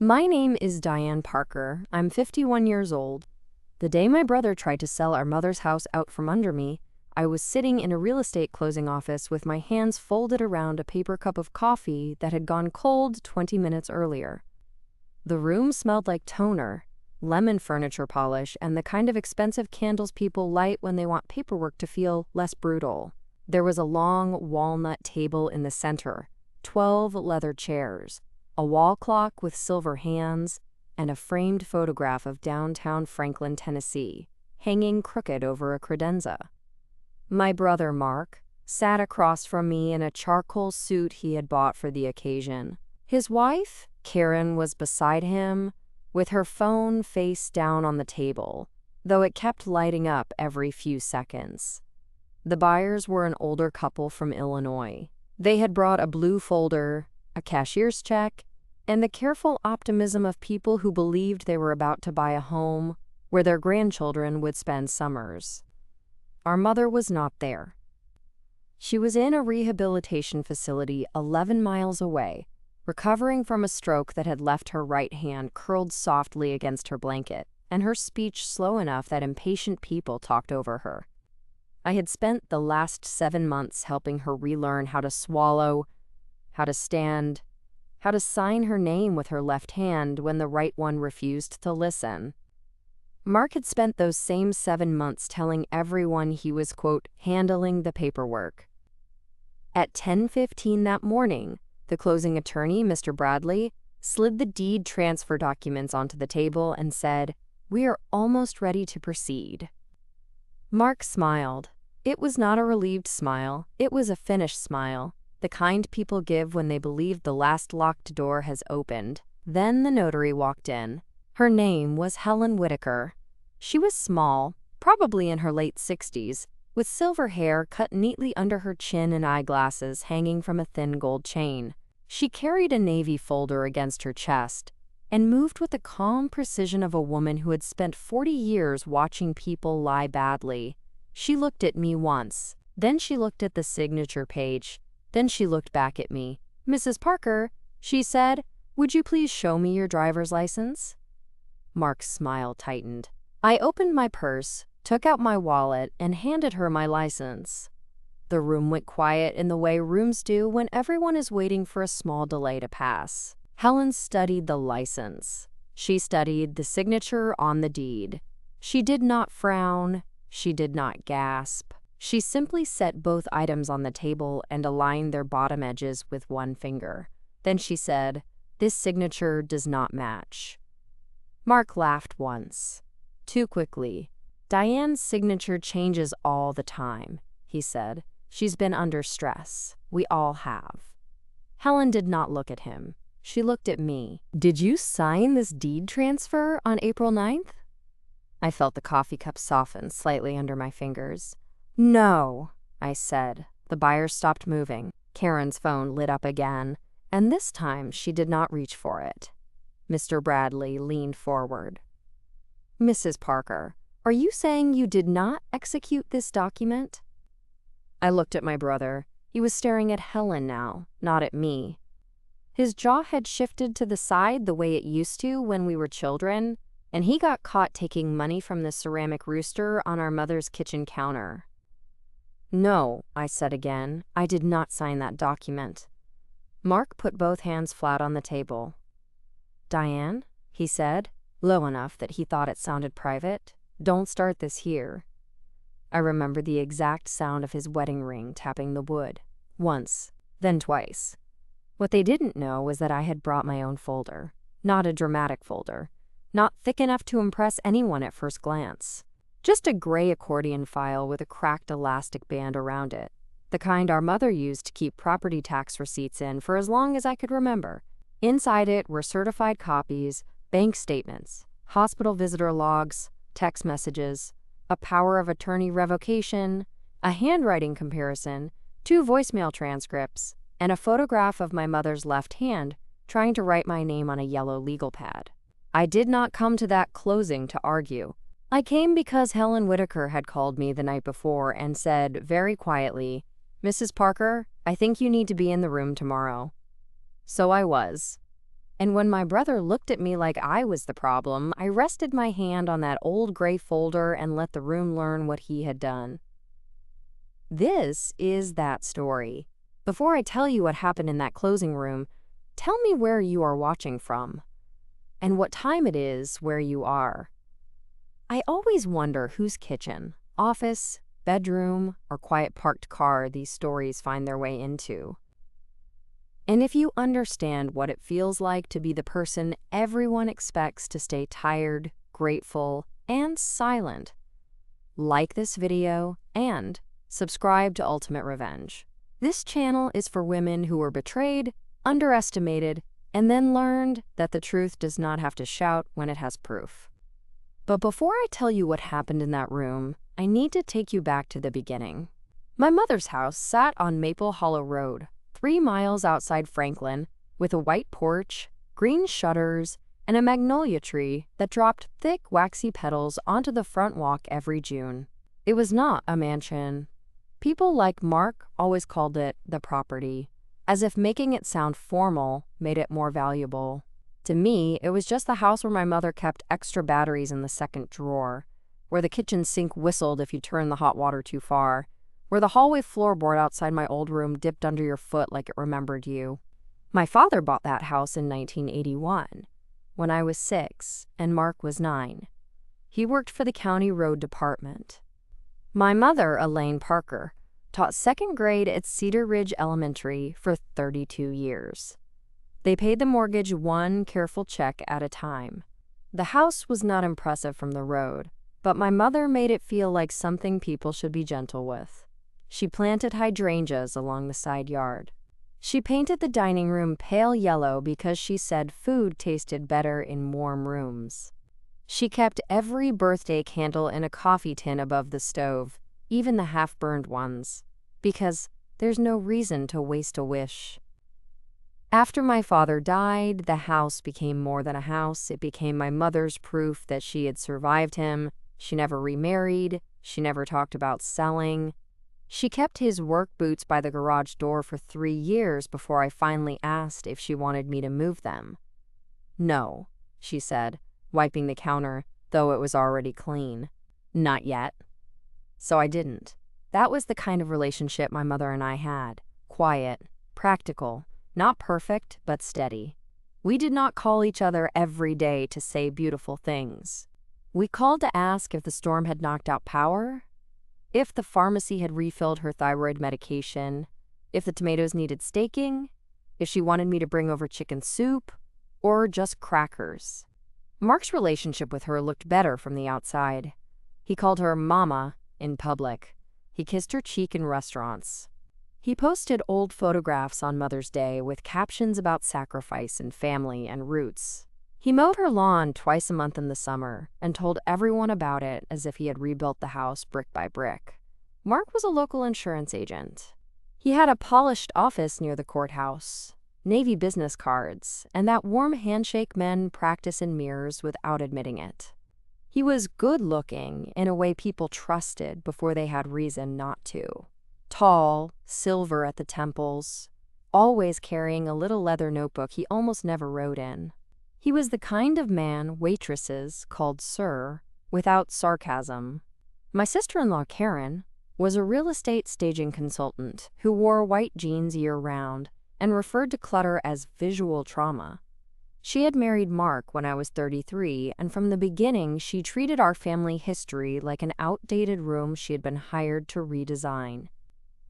My name is Diane Parker. I'm 51 years old. The day my brother tried to sell our mother's house out from under me, I was sitting in a real estate closing office with my hands folded around a paper cup of coffee that had gone cold 20 minutes earlier. The room smelled like toner, lemon furniture polish, and the kind of expensive candles people light when they want paperwork to feel less brutal. There was a long walnut table in the center, 12 leather chairs, a wall clock with silver hands, and a framed photograph of downtown Franklin, Tennessee, hanging crooked over a credenza. My brother, Mark, sat across from me in a charcoal suit he had bought for the occasion. His wife, Karen, was beside him, with her phone face down on the table, though it kept lighting up every few seconds. The buyers were an older couple from Illinois. They had brought a blue folder, a cashier's check, and the careful optimism of people who believed they were about to buy a home where their grandchildren would spend summers. Our mother was not there. She was in a rehabilitation facility 11 miles away, recovering from a stroke that had left her right hand curled softly against her blanket, and her speech slow enough that impatient people talked over her. I had spent the last 7 months helping her relearn how to swallow, how to stand, how to sign her name with her left hand when the right one refused to listen. Mark had spent those same 7 months telling everyone he was, quote, handling the paperwork. At 10:15 that morning, the closing attorney, Mr. Bradley, slid the deed transfer documents onto the table and said, "We are almost ready to proceed." Mark smiled. It was not a relieved smile, it was a finished smile, the kind people give when they believe the last locked door has opened. Then the notary walked in. Her name was Helen Whitaker. She was small, probably in her late 60s, with silver hair cut neatly under her chin and eyeglasses hanging from a thin gold chain. She carried a navy folder against her chest and moved with the calm precision of a woman who had spent 40 years watching people lie badly. She looked at me once, then she looked at the signature page, then she looked back at me. "Mrs. Parker," she said, "would you please show me your driver's license?" Mark's smile tightened. I opened my purse, took out my wallet, and handed her my license. The room went quiet in the way rooms do when everyone is waiting for a small delay to pass. Helen studied the license. She studied the signature on the deed. She did not frown. She did not gasp. She simply set both items on the table and aligned their bottom edges with one finger. Then she said, "This signature does not match." Mark laughed once. Too quickly. "Diane's signature changes all the time," he said. "She's been under stress. We all have." Helen did not look at him. She looked at me. "Did you sign this deed transfer on April 9th? I felt the coffee cup soften slightly under my fingers. "No," I said. The buyer stopped moving. Karen's phone lit up again, and this time she did not reach for it. Mr. Bradley leaned forward. "Mrs. Parker, are you saying you did not execute this document?" I looked at my brother. He was staring at Helen now, not at me. His jaw had shifted to the side the way it used to when we were children, and he got caught taking money from the ceramic rooster on our mother's kitchen counter. "No," I said again, "I did not sign that document." Mark put both hands flat on the table. "Diane," he said, low enough that he thought it sounded private, "don't start this here." I remember the exact sound of his wedding ring tapping the wood. Once, then twice. What they didn't know was that I had brought my own folder. Not a dramatic folder. Not thick enough to impress anyone at first glance. Just a gray accordion file with a cracked elastic band around it. The kind our mother used to keep property tax receipts in for as long as I could remember. Inside it were certified copies, bank statements, hospital visitor logs, text messages, a power of attorney revocation, a handwriting comparison, 2 voicemail transcripts, and a photograph of my mother's left hand trying to write my name on a yellow legal pad. I did not come to that closing to argue. I came because Helen Whitaker had called me the night before and said very quietly, "Mrs. Parker, I think you need to be in the room tomorrow." So I was. And when my brother looked at me like I was the problem, I rested my hand on that old gray folder and let the room learn what he had done. This is that story. Before I tell you what happened in that closing room, tell me where you are watching from and what time it is where you are. I always wonder whose kitchen, office, bedroom, or quiet parked car these stories find their way into. And if you understand what it feels like to be the person everyone expects to stay tired, grateful, and silent, like this video and subscribe to Ultimate Revenge. This channel is for women who were betrayed, underestimated, and then learned that the truth does not have to shout when it has proof. But before I tell you what happened in that room, I need to take you back to the beginning. My mother's house sat on Maple Hollow Road, 3 miles outside Franklin, with a white porch, green shutters, and a magnolia tree that dropped thick, waxy petals onto the front walk every June. It was not a mansion. People like Mark always called it the property, as if making it sound formal made it more valuable. To me, it was just the house where my mother kept extra batteries in the second drawer, where the kitchen sink whistled if you turned the hot water too far, where the hallway floorboard outside my old room dipped under your foot like it remembered you. My father bought that house in 1981, when I was 6 and Mark was 9. He worked for the county road department. My mother, Elaine Parker, taught 2nd grade at Cedar Ridge Elementary for 32 years. They paid the mortgage one careful check at a time. The house was not impressive from the road, but my mother made it feel like something people should be gentle with. She planted hydrangeas along the side yard. She painted the dining room pale yellow because she said food tasted better in warm rooms. She kept every birthday candle in a coffee tin above the stove, even the half-burned ones, because there's no reason to waste a wish. After my father died, the house became more than a house. It became my mother's proof that she had survived him. She never remarried. She never talked about selling. She kept his work boots by the garage door for 3 years before I finally asked if she wanted me to move them. "No," she said, wiping the counter, though it was already clean. "Not yet." So I didn't. That was the kind of relationship my mother and I had. Quiet, practical, not perfect, but steady. We did not call each other every day to say beautiful things. We called to ask if the storm had knocked out power, if the pharmacy had refilled her thyroid medication, if the tomatoes needed staking, if she wanted me to bring over chicken soup, or just crackers. Mark's relationship with her looked better from the outside. He called her Mama in public. He kissed her cheek in restaurants. He posted old photographs on Mother's Day with captions about sacrifice and family and roots. He mowed her lawn twice a month in the summer and told everyone about it as if he had rebuilt the house brick by brick. Mark was a local insurance agent. He had a polished office near the courthouse, Navy business cards, and that warm handshake men practice in mirrors without admitting it. He was good-looking in a way people trusted before they had reason not to. Tall, silver at the temples, always carrying a little leather notebook he almost never wrote in. He was the kind of man waitresses called sir without sarcasm. My sister-in-law, Karen, was a real estate staging consultant who wore white jeans year-round and referred to clutter as visual trauma. She had married Mark when I was 33, and from the beginning she treated our family history like an outdated room she had been hired to redesign.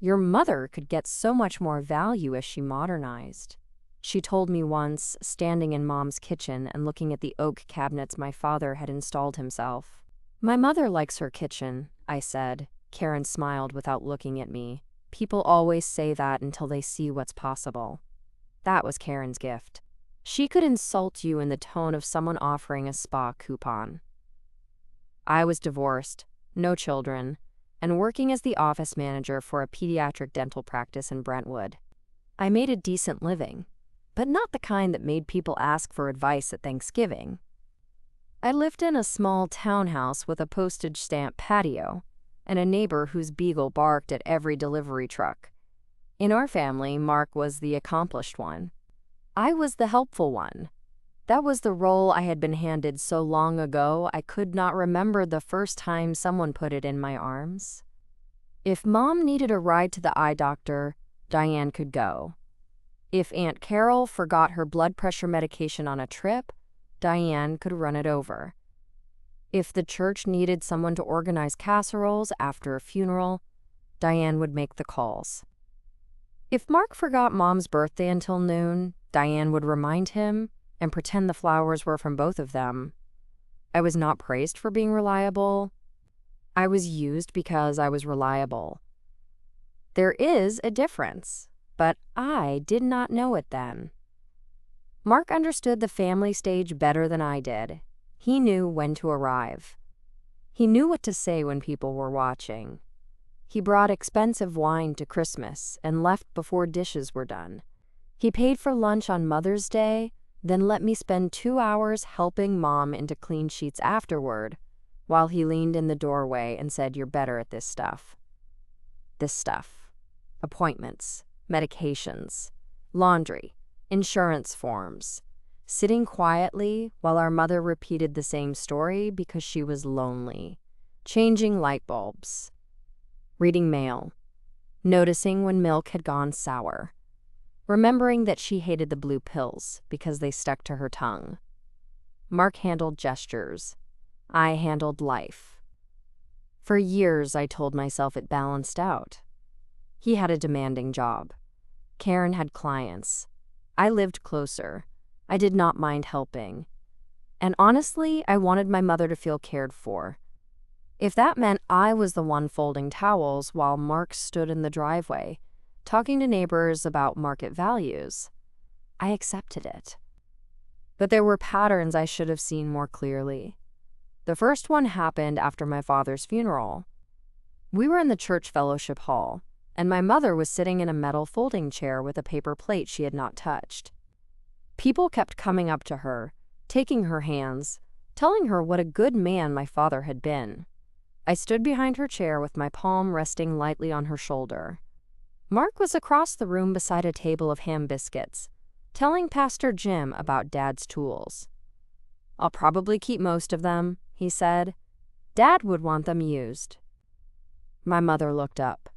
Your mother could get so much more value as she modernized, she told me once, standing in Mom's kitchen and looking at the oak cabinets my father had installed himself. "My mother likes her kitchen," I said. Karen smiled without looking at me. People always say that until they see what's possible. That was Karen's gift. She could insult you in the tone of someone offering a spa coupon. I was divorced, no children, and working as the office manager for a pediatric dental practice in Brentwood. I made a decent living, but not the kind that made people ask for advice at Thanksgiving. I lived in a small townhouse with a postage stamp patio and a neighbor whose beagle barked at every delivery truck. In our family, Mark was the accomplished one. I was the helpful one, That was the role I had been handed so long ago I could not remember the first time someone put it in my arms. If Mom needed a ride to the eye doctor, Diane could go. If Aunt Carol forgot her blood pressure medication on a trip, Diane could run it over. If the church needed someone to organize casseroles after a funeral, Diane would make the calls. If Mark forgot Mom's birthday until noon, Diane would remind him and pretend the flowers were from both of them. I was not praised for being reliable. I was used because I was reliable. There is a difference, but I did not know it then. Mark understood the family stage better than I did. He knew when to arrive. He knew what to say when people were watching. He brought expensive wine to Christmas and left before dishes were done. He paid for lunch on Mother's Day, then let me spend 2 hours helping Mom into clean sheets afterward, while he leaned in the doorway and said, "You're better at this stuff." This stuff. Appointments, medications, laundry, insurance forms, sitting quietly while our mother repeated the same story because she was lonely, changing light bulbs, reading mail, noticing when milk had gone sour, remembering that she hated the blue pills because they stuck to her tongue. Mark handled gestures. I handled life. For years, I told myself it balanced out. He had a demanding job. Karen had clients. I lived closer. I did not mind helping. And honestly, I wanted my mother to feel cared for. If that meant I was the one folding towels while Mark stood in the driveway, talking to neighbors about market values, I accepted it. But there were patterns I should have seen more clearly. The first one happened after my father's funeral. We were in the church fellowship hall, and my mother was sitting in a metal folding chair with a paper plate she had not touched. People kept coming up to her, taking her hands, telling her what a good man my father had been. I stood behind her chair with my palm resting lightly on her shoulder. Mark was across the room beside a table of ham biscuits, telling Pastor Jim about Dad's tools. "I'll probably keep most of them," he said. "Dad would want them used." My mother looked up.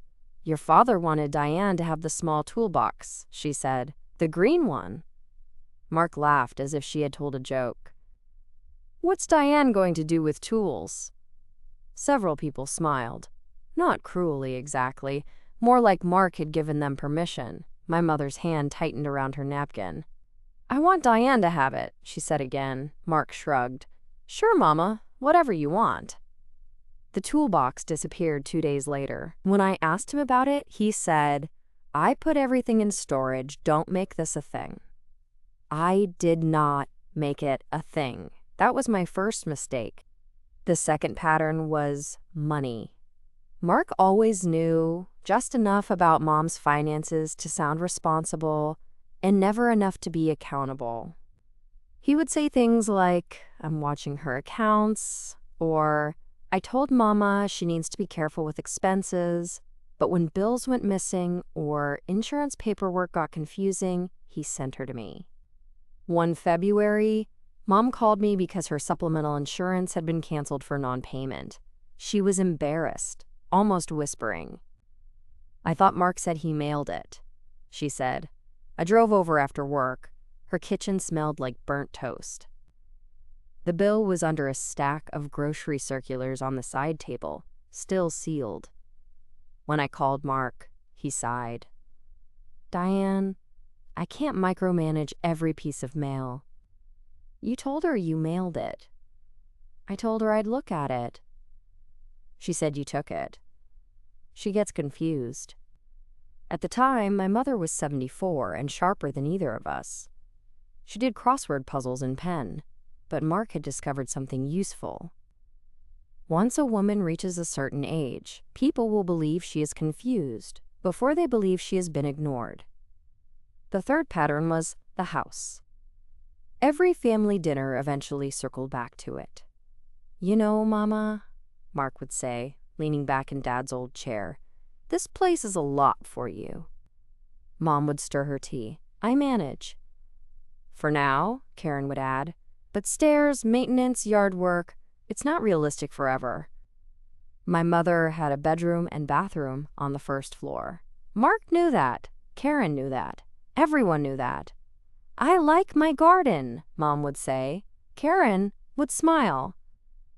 "Your father wanted Diane to have the small toolbox," she said. "The green one." Mark laughed as if she had told a joke. "What's Diane going to do with tools?" Several people smiled. Not cruelly, exactly. More like Mark had given them permission. My mother's hand tightened around her napkin. "I want Diane to have it," she said again. Mark shrugged. "Sure, Mama. Whatever you want." The toolbox disappeared 2 days later. When I asked him about it, he said, "I put everything in storage. Don't make this a thing." I did not make it a thing. That was my first mistake. The second pattern was money. Mark always knew just enough about Mom's finances to sound responsible and never enough to be accountable. He would say things like, "I'm watching her accounts," or "I told Mama she needs to be careful with expenses," but when bills went missing or insurance paperwork got confusing, he sent her to me. One February, Mom called me because her supplemental insurance had been canceled for non-payment. She was embarrassed, almost whispering. "I thought Mark said he mailed it," she said. "I drove over after work. Her kitchen smelled like burnt toast." The bill was under a stack of grocery circulars on the side table, still sealed. When I called Mark, he sighed. "Diane, I can't micromanage every piece of mail." "You told her you mailed it." "I told her I'd look at it." "She said you took it." She gets confused. At the time, my mother was 74 and sharper than either of us. She did crossword puzzles in pen, but Mark had discovered something useful. Once a woman reaches a certain age, people will believe she is confused before they believe she has been ignored. The third pattern was the house. Every family dinner eventually circled back to it. "You know, Mama," Mark would say, leaning back in Dad's old chair, "this place is a lot for you." Mom would stir her tea. "I manage." For now, Karen would add. But stairs, maintenance, yard work, it's not realistic forever. My mother had a bedroom and bathroom on the first floor. Mark knew that. Karen knew that. Everyone knew that. I like my garden, Mom would say. Karen would smile.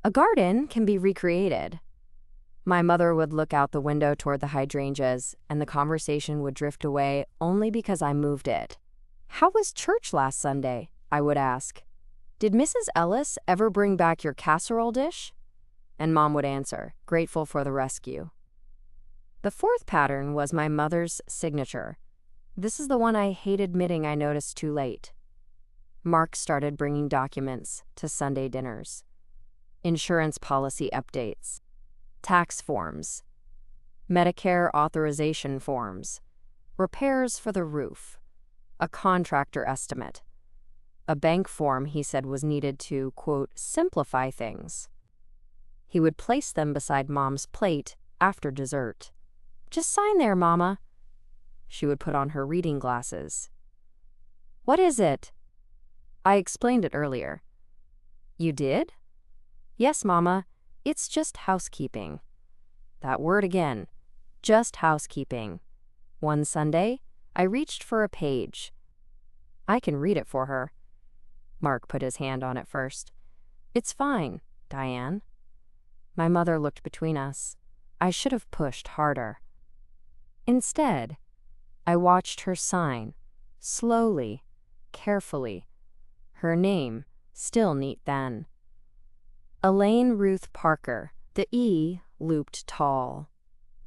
A garden can be recreated. My mother would look out the window toward the hydrangeas, and the conversation would drift away only because I moved it. How was church last Sunday? I would ask. Did Mrs. Ellis ever bring back your casserole dish? And Mom would answer, grateful for the rescue. The fourth pattern was my mother's signature. This is the one I hate admitting I noticed too late. Mark started bringing documents to Sunday dinners. Insurance policy updates, tax forms, Medicare authorization forms, repairs for the roof, a contractor estimate, a bank form he said was needed to, quote, simplify things. He would place them beside Mom's plate after dessert. Just sign there, Mama. She would put on her reading glasses. What is it? I explained it earlier. You did? Yes, Mama. It's just housekeeping. That word again. Just housekeeping. One Sunday, I reached for a page. I can read it for her. Mark put his hand on it first. It's fine, Diane. My mother looked between us. I should have pushed harder. Instead, I watched her sign, slowly, carefully. Her name, still neat then. Elaine Ruth Parker, the E looped tall.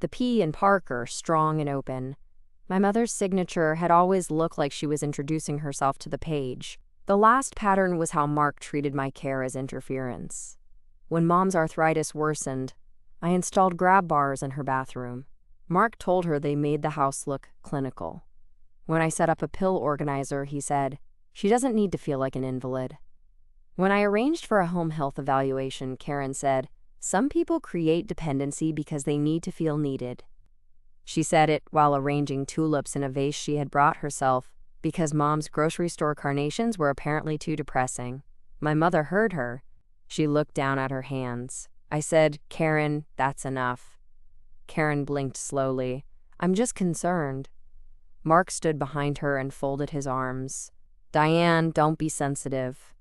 The P in Parker strong and open. My mother's signature had always looked like she was introducing herself to the page. The last pattern was how Mark treated my care as interference. When Mom's arthritis worsened, I installed grab bars in her bathroom. Mark told her they made the house look clinical. When I set up a pill organizer, he said, she doesn't need to feel like an invalid. When I arranged for a home health evaluation, Karen said, some people create dependency because they need to feel needed. She said it while arranging tulips in a vase she had brought herself because Mom's grocery store carnations were apparently too depressing. My mother heard her. She looked down at her hands. I said, Karen, that's enough. Karen blinked slowly. I'm just concerned. Mark stood behind her and folded his arms. Diane, don't be sensitive.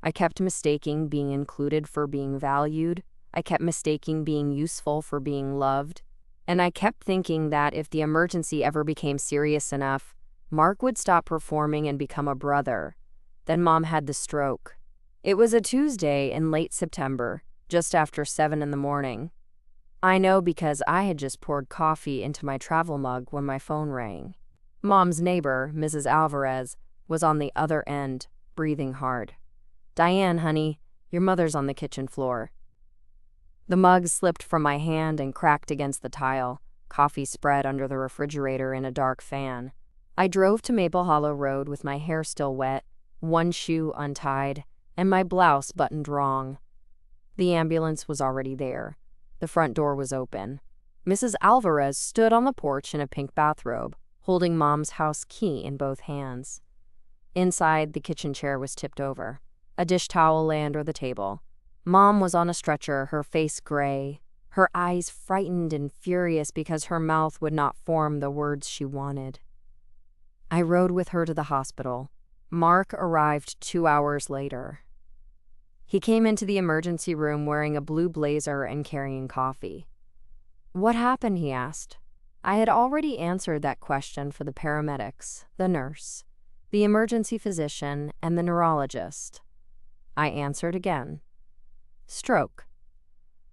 I kept mistaking being included for being valued. I kept mistaking being useful for being loved. And I kept thinking that if the emergency ever became serious enough, Mark would stop performing and become a brother. Then Mom had the stroke. It was a Tuesday in late September, just after 7 in the morning. I know because I had just poured coffee into my travel mug when my phone rang. Mom's neighbor, Mrs. Alvarez, was on the other end, breathing hard. Diane, honey, your mother's on the kitchen floor. The mug slipped from my hand and cracked against the tile. Coffee spread under the refrigerator in a dark fan. I drove to Maple Hollow Road with my hair still wet, one shoe untied, and my blouse buttoned wrong. The ambulance was already there. The front door was open. Mrs. Alvarez stood on the porch in a pink bathrobe, holding Mom's house key in both hands. Inside, the kitchen chair was tipped over. A dish towel lay under the table. Mom was on a stretcher, her face gray, her eyes frightened and furious because her mouth would not form the words she wanted. I rode with her to the hospital. Mark arrived 2 hours later. He came into the emergency room wearing a blue blazer and carrying coffee. What happened? He asked. I had already answered that question for the paramedics, the nurse, the emergency physician, and the neurologist. I answered again. Stroke.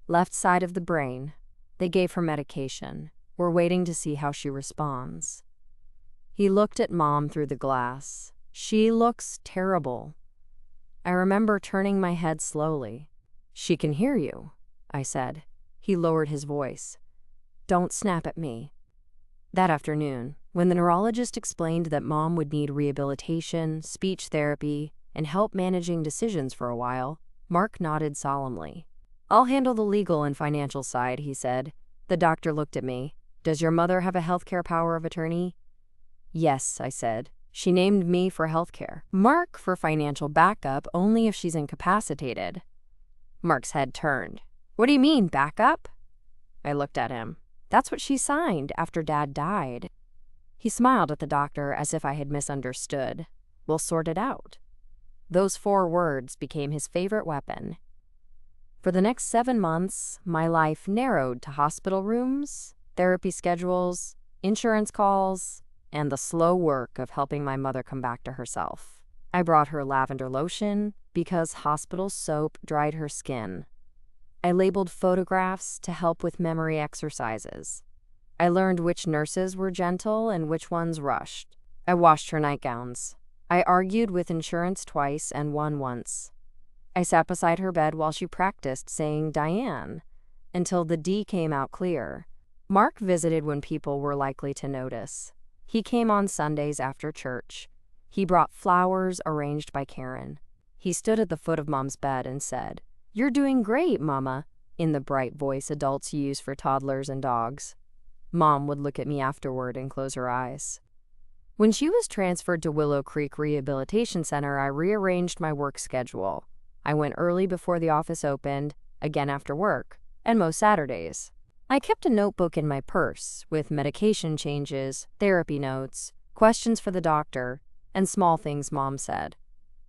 Left side of the brain. They gave her medication. We're waiting to see how she responds. He looked at Mom through the glass. She looks terrible. I remember turning my head slowly. She can hear you, I said. He lowered his voice. Don't snap at me. That afternoon, when the neurologist explained that Mom would need rehabilitation, speech therapy, and help managing decisions for a while, Mark nodded solemnly. I'll handle the legal and financial side, he said. The doctor looked at me. Does your mother have a healthcare power of attorney? Yes, I said. She named me for healthcare, Mark for financial backup only if she's incapacitated. Mark's head turned. What do you mean, backup? I looked at him. That's what she signed after Dad died. He smiled at the doctor as if I had misunderstood. We'll sort it out. Those 4 words became his favorite weapon. For the next 7 months, my life narrowed to hospital rooms, therapy schedules, insurance calls, and the slow work of helping my mother come back to herself. I brought her lavender lotion because hospital soap dried her skin. I labeled photographs to help with memory exercises. I learned which nurses were gentle and which ones rushed. I washed her nightgowns. I argued with insurance twice and won once. I sat beside her bed while she practiced saying Diane until the D came out clear. Mark visited when people were likely to notice. He came on Sundays after church. He brought flowers arranged by Karen. He stood at the foot of Mom's bed and said, "You're doing great, Mama," in the bright voice adults use for toddlers and dogs. Mom would look at me afterward and close her eyes. When she was transferred to Willow Creek Rehabilitation Center, I rearranged my work schedule. I went early before the office opened, again after work, and most Saturdays. I kept a notebook in my purse with medication changes, therapy notes, questions for the doctor, and small things Mom said.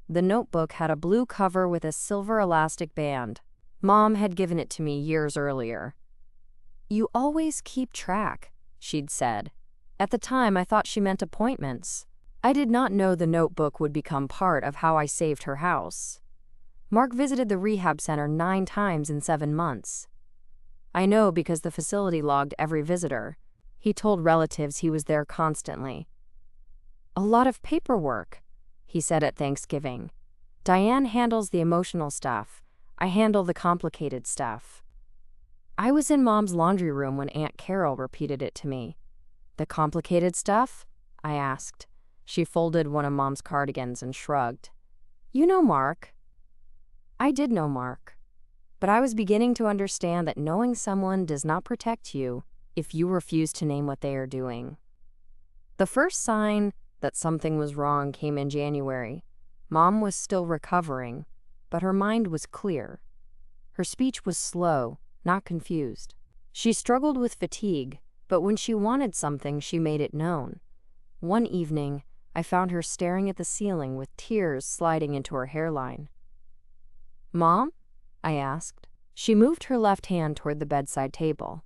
The notebook had a blue cover with a silver elastic band. Mom had given it to me years earlier. "You always keep track," she'd said. At the time, I thought she meant appointments. I did not know the notebook would become part of how I saved her house. Mark visited the rehab center 9 times in 7 months. I know because the facility logged every visitor. He told relatives he was there constantly. "A lot of paperwork," he said at Thanksgiving. "Diane handles the emotional stuff. I handle the complicated stuff." I was in Mom's laundry room when Aunt Carol repeated it to me. "The complicated stuff?" I asked. She folded one of Mom's cardigans and shrugged. "You know Mark." I did know Mark, but I was beginning to understand that knowing someone does not protect you if you refuse to name what they are doing. The first sign that something was wrong came in January. Mom was still recovering, but her mind was clear. Her speech was slow, not confused. She struggled with fatigue, but when she wanted something, she made it known. One evening, I found her staring at the ceiling with tears sliding into her hairline. "Mom?" I asked. She moved her left hand toward the bedside table.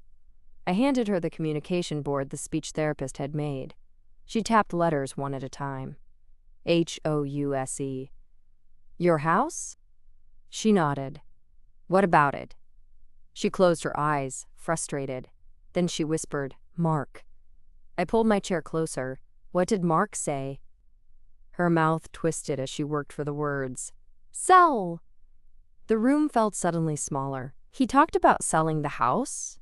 I handed her the communication board the speech therapist had made. She tapped letters one at a time. House. "Your house?" She nodded. "What about it?" She closed her eyes, frustrated. Then she whispered, "Mark." I pulled my chair closer. "What did Mark say?" Her mouth twisted as she worked for the words. "Sell!" The room felt suddenly smaller. "He talked about selling the house?"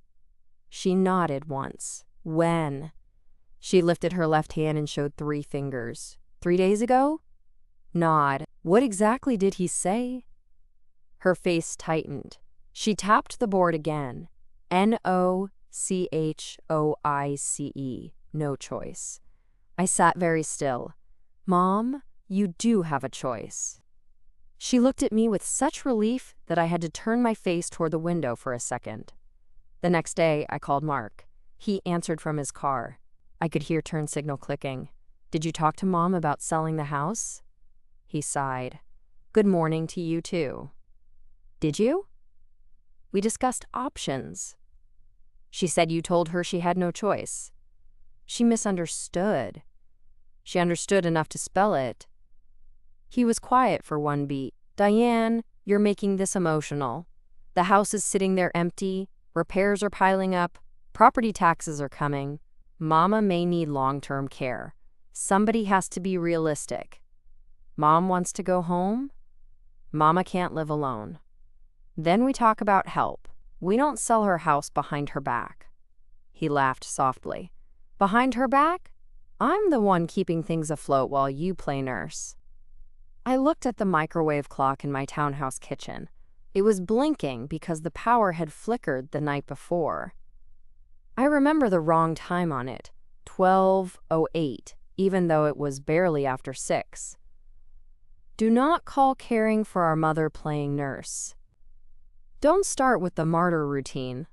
She nodded once. "When?" She lifted her left hand and showed 3 fingers. 3 days ago? Nod. "What exactly did he say?" Her face tightened. She tapped the board again. Nochoice. No choice. I sat very still. "Mom, you do have a choice." She looked at me with such relief that I had to turn my face toward the window for a second. The next day, I called Mark. He answered from his car. I could hear turn signal clicking. "Did you talk to Mom about selling the house?" He sighed. "Good morning to you, too." "Did you?" "We discussed options." "She said you told her she had no choice." "She misunderstood." "She understood enough to spell it." He was quiet for one beat. "Diane, you're making this emotional. The house is sitting there empty, repairs are piling up, property taxes are coming. Mama may need long-term care. Somebody has to be realistic. Mom wants to go home. Mama can't live alone. Then we talk about help. We don't sell her house behind her back." He laughed softly. "Behind her back? I'm the one keeping things afloat while you play nurse." I looked at the microwave clock in my townhouse kitchen. It was blinking because the power had flickered the night before. I remember the wrong time on it, 12:08, even though it was barely after 6. Do not call caring for our mother playing nurse. Don't start with the martyr routine.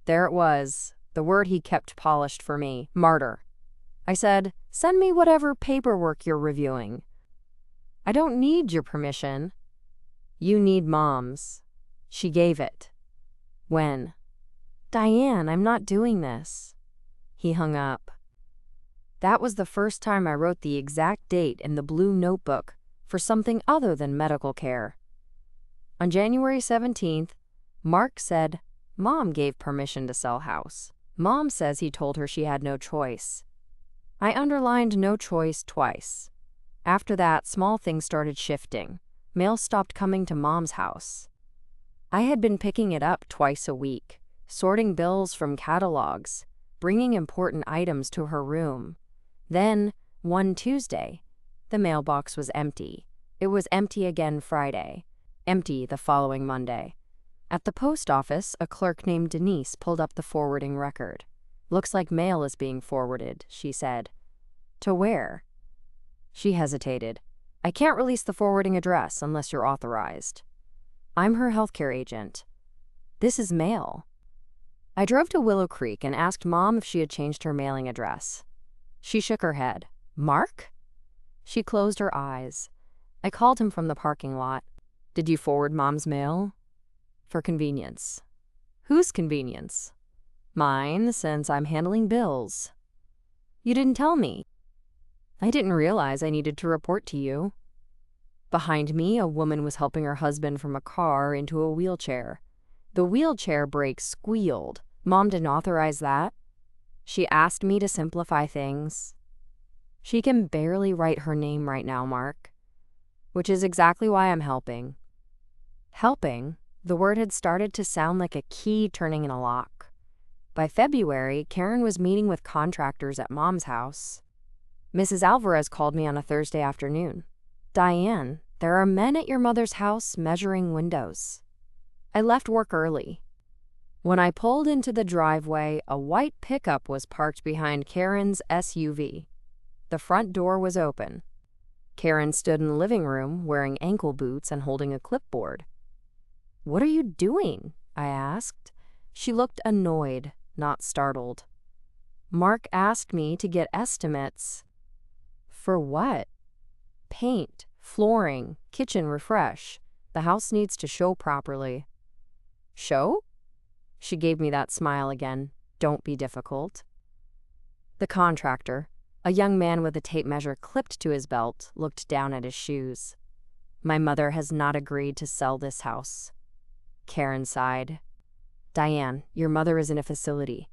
There it was, the word he kept polished for me, martyr. I said, send me whatever paperwork you're reviewing. I don't need your permission. You need Mom's. She gave it. When? Diane, I'm not doing this. He hung up. That was the first time I wrote the exact date in the blue notebook for something other than medical care. On January 17th, Mark said, Mom gave permission to sell house. Mom says he told her she had no choice. I underlined no choice twice. After that, small things started shifting. Mail stopped coming to Mom's house. I had been picking it up twice a week, sorting bills from catalogs, bringing important items to her room. Then, one Tuesday, the mailbox was empty. It was empty again Friday, empty the following Monday. At the post office, a clerk named Denise pulled up the forwarding record. Looks like mail is being forwarded, she said. To where? She hesitated. I can't release the forwarding address unless you're authorized. I'm her healthcare agent. This is mail. I drove to Willow Creek and asked Mom if she had changed her mailing address. She shook her head. Mark? She closed her eyes. I called him from the parking lot. Did you forward Mom's mail? For convenience. Whose convenience? Mine, since I'm handling bills. You didn't tell me. I didn't realize I needed to report to you. Behind me, a woman was helping her husband from a car into a wheelchair. The wheelchair brake squealed. Mom didn't authorize that. She asked me to simplify things. She can barely write her name right now, Mark. Which is exactly why I'm helping. Helping? The word had started to sound like a key turning in a lock. By February, Karen was meeting with contractors at Mom's house. Mrs. Alvarez called me on a Thursday afternoon. Diane, there are men at your mother's house measuring windows. I left work early. When I pulled into the driveway, a white pickup was parked behind Karen's SUV. The front door was open. Karen stood in the living room, wearing ankle boots and holding a clipboard. What are you doing? I asked. She looked annoyed, not startled. Mark asked me to get estimates. For what? Paint, flooring, kitchen refresh. The house needs to show properly. Show? She gave me that smile again. Don't be difficult. The contractor, a young man with a tape measure clipped to his belt, looked down at his shoes. My mother has not agreed to sell this house. Karen sighed. Diane, your mother is in a facility.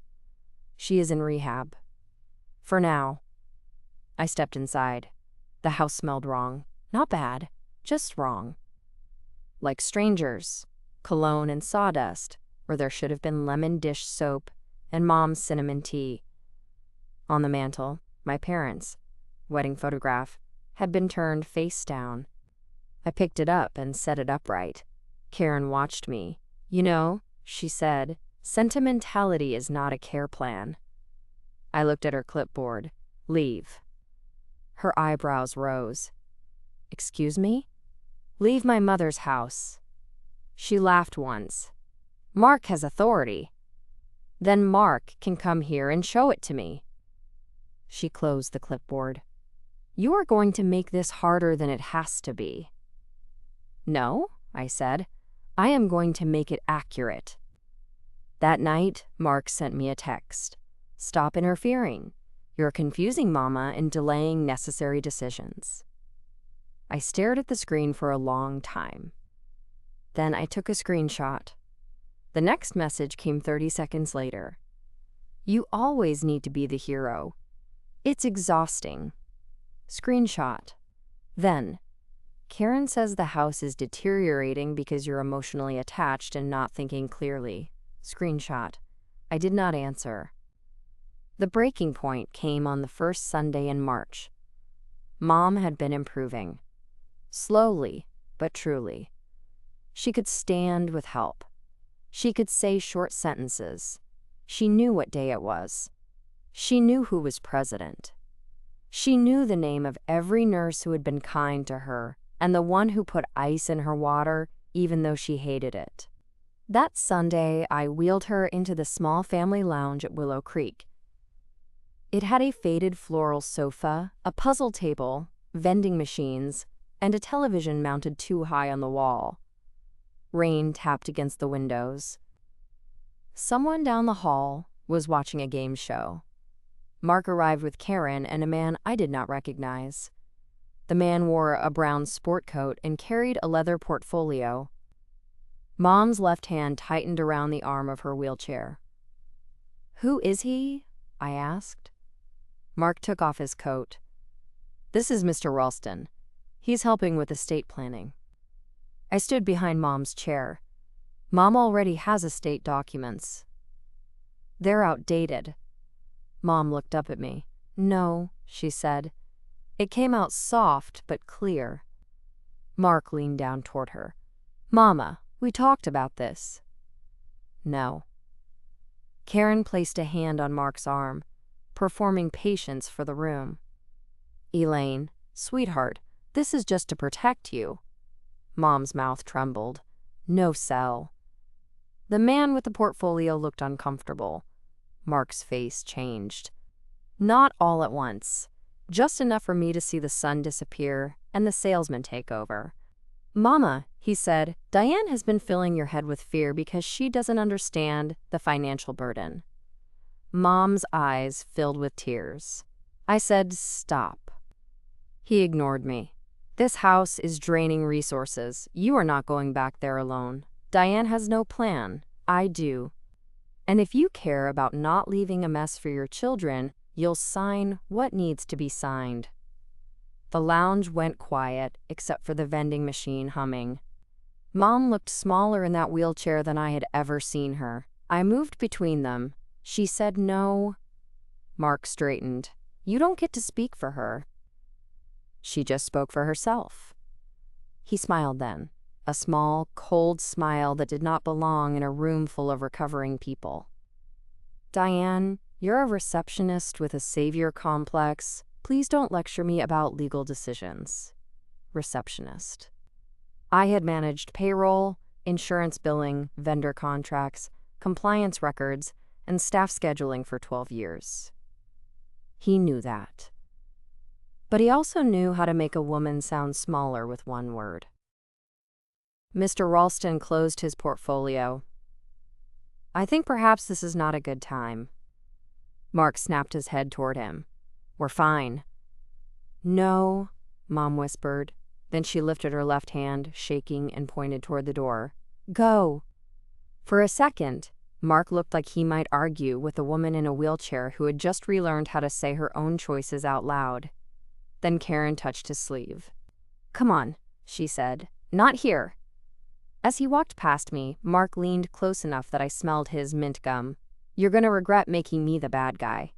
She is in rehab. For now. I stepped inside. The house smelled wrong. Not bad, just wrong. Like strangers, cologne and sawdust, where there should have been lemon dish soap and Mom's cinnamon tea. On the mantel, my parents' wedding photograph had been turned face down. I picked it up and set it upright. Karen watched me. You know, she said, sentimentality is not a care plan. I looked at her clipboard. Leave. Her eyebrows rose. Excuse me? Leave my mother's house. She laughed once. Mark has authority. Then Mark can come here and show it to me. She closed the clipboard. You are going to make this harder than it has to be. No, I said. I am going to make it accurate. That night, Mark sent me a text. Stop interfering. You're confusing Mama and delaying necessary decisions. I stared at the screen for a long time. Then I took a screenshot. The next message came 30 seconds later. You always need to be the hero. It's exhausting. Screenshot. Then, Karen says the house is deteriorating because you're emotionally attached and not thinking clearly. Screenshot. I did not answer. The breaking point came on the first Sunday in March. Mom had been improving. Slowly, but truly. She could stand with help. She could say short sentences. She knew what day it was. She knew who was president. She knew the name of every nurse who had been kind to her, and the one who put ice in her water, even though she hated it. That Sunday, I wheeled her into the small family lounge at Willow Creek. It had a faded floral sofa, a puzzle table, vending machines, and a television mounted too high on the wall. Rain tapped against the windows. Someone down the hall was watching a game show. Mark arrived with Karen and a man I did not recognize. The man wore a brown sport coat and carried a leather portfolio. Mom's left hand tightened around the arm of her wheelchair. "Who is he?" I asked. Mark took off his coat. "This is Mr. Ralston. He's helping with estate planning." I stood behind Mom's chair. Mom already has estate documents. "They're outdated." Mom looked up at me. "No," she said. "It came out soft but clear." Mark leaned down toward her. "Mama, we talked about this." "No." Karen placed a hand on Mark's arm, performing patience for the room. "Elaine, sweetheart, this is just to protect you." Mom's mouth trembled. "No cell." The man with the portfolio looked uncomfortable. Mark's face changed. "Not all at once. Just enough for me to see the sun disappear and the salesman take over." "Mama," he said, "Diane has been filling your head with fear because she doesn't understand the financial burden." Mom's eyes filled with tears. I said, "Stop." He ignored me. "This house is draining resources. You are not going back there alone. Diane has no plan. I do. And if you care about not leaving a mess for your children, you'll sign what needs to be signed." The lounge went quiet, except for the vending machine humming. Mom looked smaller in that wheelchair than I had ever seen her. I moved between them. She said no. Mark straightened. "You don't get to speak for her." "She just spoke for herself." He smiled then, a small, cold smile that did not belong in a room full of recovering people. "Diane, you're a receptionist with a savior complex. Please don't lecture me about legal decisions." Receptionist. I had managed payroll, insurance billing, vendor contracts, compliance records, and staff scheduling for 12 years. He knew that. But he also knew how to make a woman sound smaller with one word. Mr. Ralston closed his portfolio. "I think perhaps this is not a good time." Mark snapped his head toward him. "We're fine." "No," Mom whispered. Then she lifted her left hand, shaking, and pointed toward the door. "Go." For a second, Mark looked like he might argue with a woman in a wheelchair who had just relearned how to say her own choices out loud. Then Karen touched his sleeve. "Come on," she said. "Not here." As he walked past me, Mark leaned close enough that I smelled his mint gum. "You're gonna regret making me the bad guy."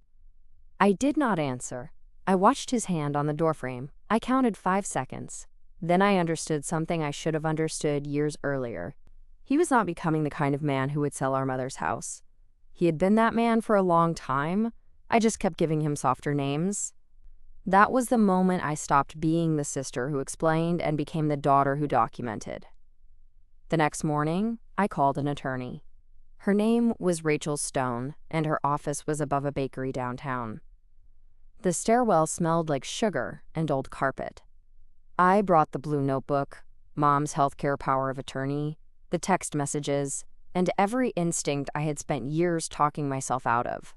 I did not answer. I watched his hand on the doorframe. I counted 5 seconds. Then I understood something I should have understood years earlier. He was not becoming the kind of man who would sell our mother's house. He had been that man for a long time. I just kept giving him softer names. That was the moment I stopped being the sister who explained and became the daughter who documented. The next morning, I called an attorney. Her name was Rachel Stone, and her office was above a bakery downtown. The stairwell smelled like sugar and old carpet. I brought the blue notebook, Mom's healthcare power of attorney, the text messages, and every instinct I had spent years talking myself out of.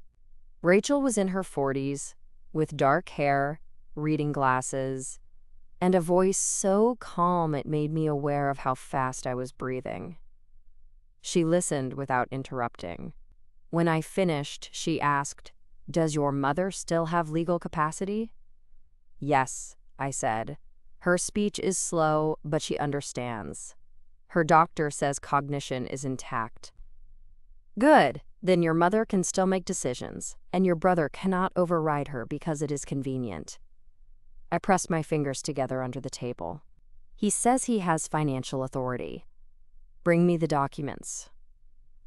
Rachel was in her 40s, with dark hair, reading glasses, and a voice so calm it made me aware of how fast I was breathing. She listened without interrupting. When I finished, she asked, "Does your mother still have legal capacity?" "Yes," I said. "Her speech is slow, but she understands. Her doctor says cognition is intact." "Good. Then your mother can still make decisions, and your brother cannot override her because it is convenient." I pressed my fingers together under the table. "He says he has financial authority." "Bring me the documents."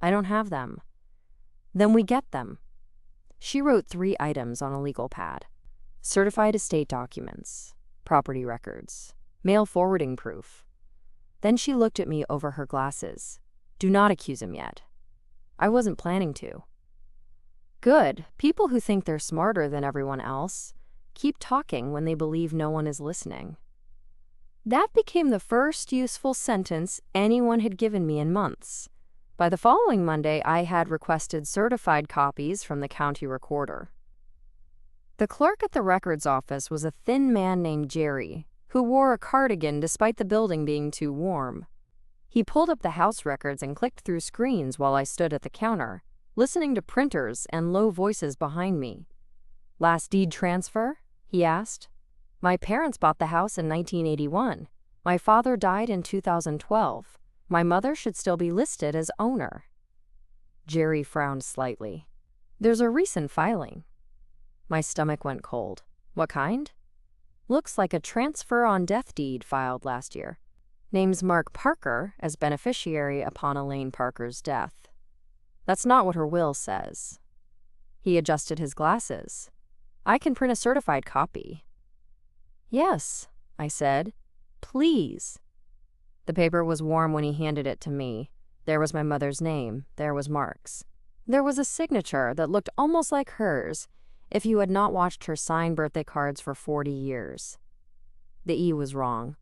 "I don't have them." "Then we get them." She wrote 3 items on a legal pad. certified estate documents, property records, mail forwarding proof. Then she looked at me over her glasses. Do not accuse him yet. I wasn't planning to. Good. People who think they're smarter than everyone else keep talking when they believe no one is listening. That became the first useful sentence anyone had given me in months. By the following Monday, I had requested certified copies from the county recorder. The clerk at the records office was a thin man named Jerry, who wore a cardigan despite the building being too warm. He pulled up the house records and clicked through screens while I stood at the counter, listening to printers and low voices behind me. Last deed transfer? He asked. My parents bought the house in 1981. My father died in 2012. My mother should still be listed as owner. Jerry frowned slightly. There's a recent filing. My stomach went cold. What kind? Looks like a transfer on death deed filed last year. Names Mark Parker as beneficiary upon Elaine Parker's death. That's not what her will says. He adjusted his glasses. I can print a certified copy. Yes, I said. Please. The paper was warm when he handed it to me. There was my mother's name. There was Mark's. There was a signature that looked almost like hers if you had not watched her sign birthday cards for 40 years. The E was wrong.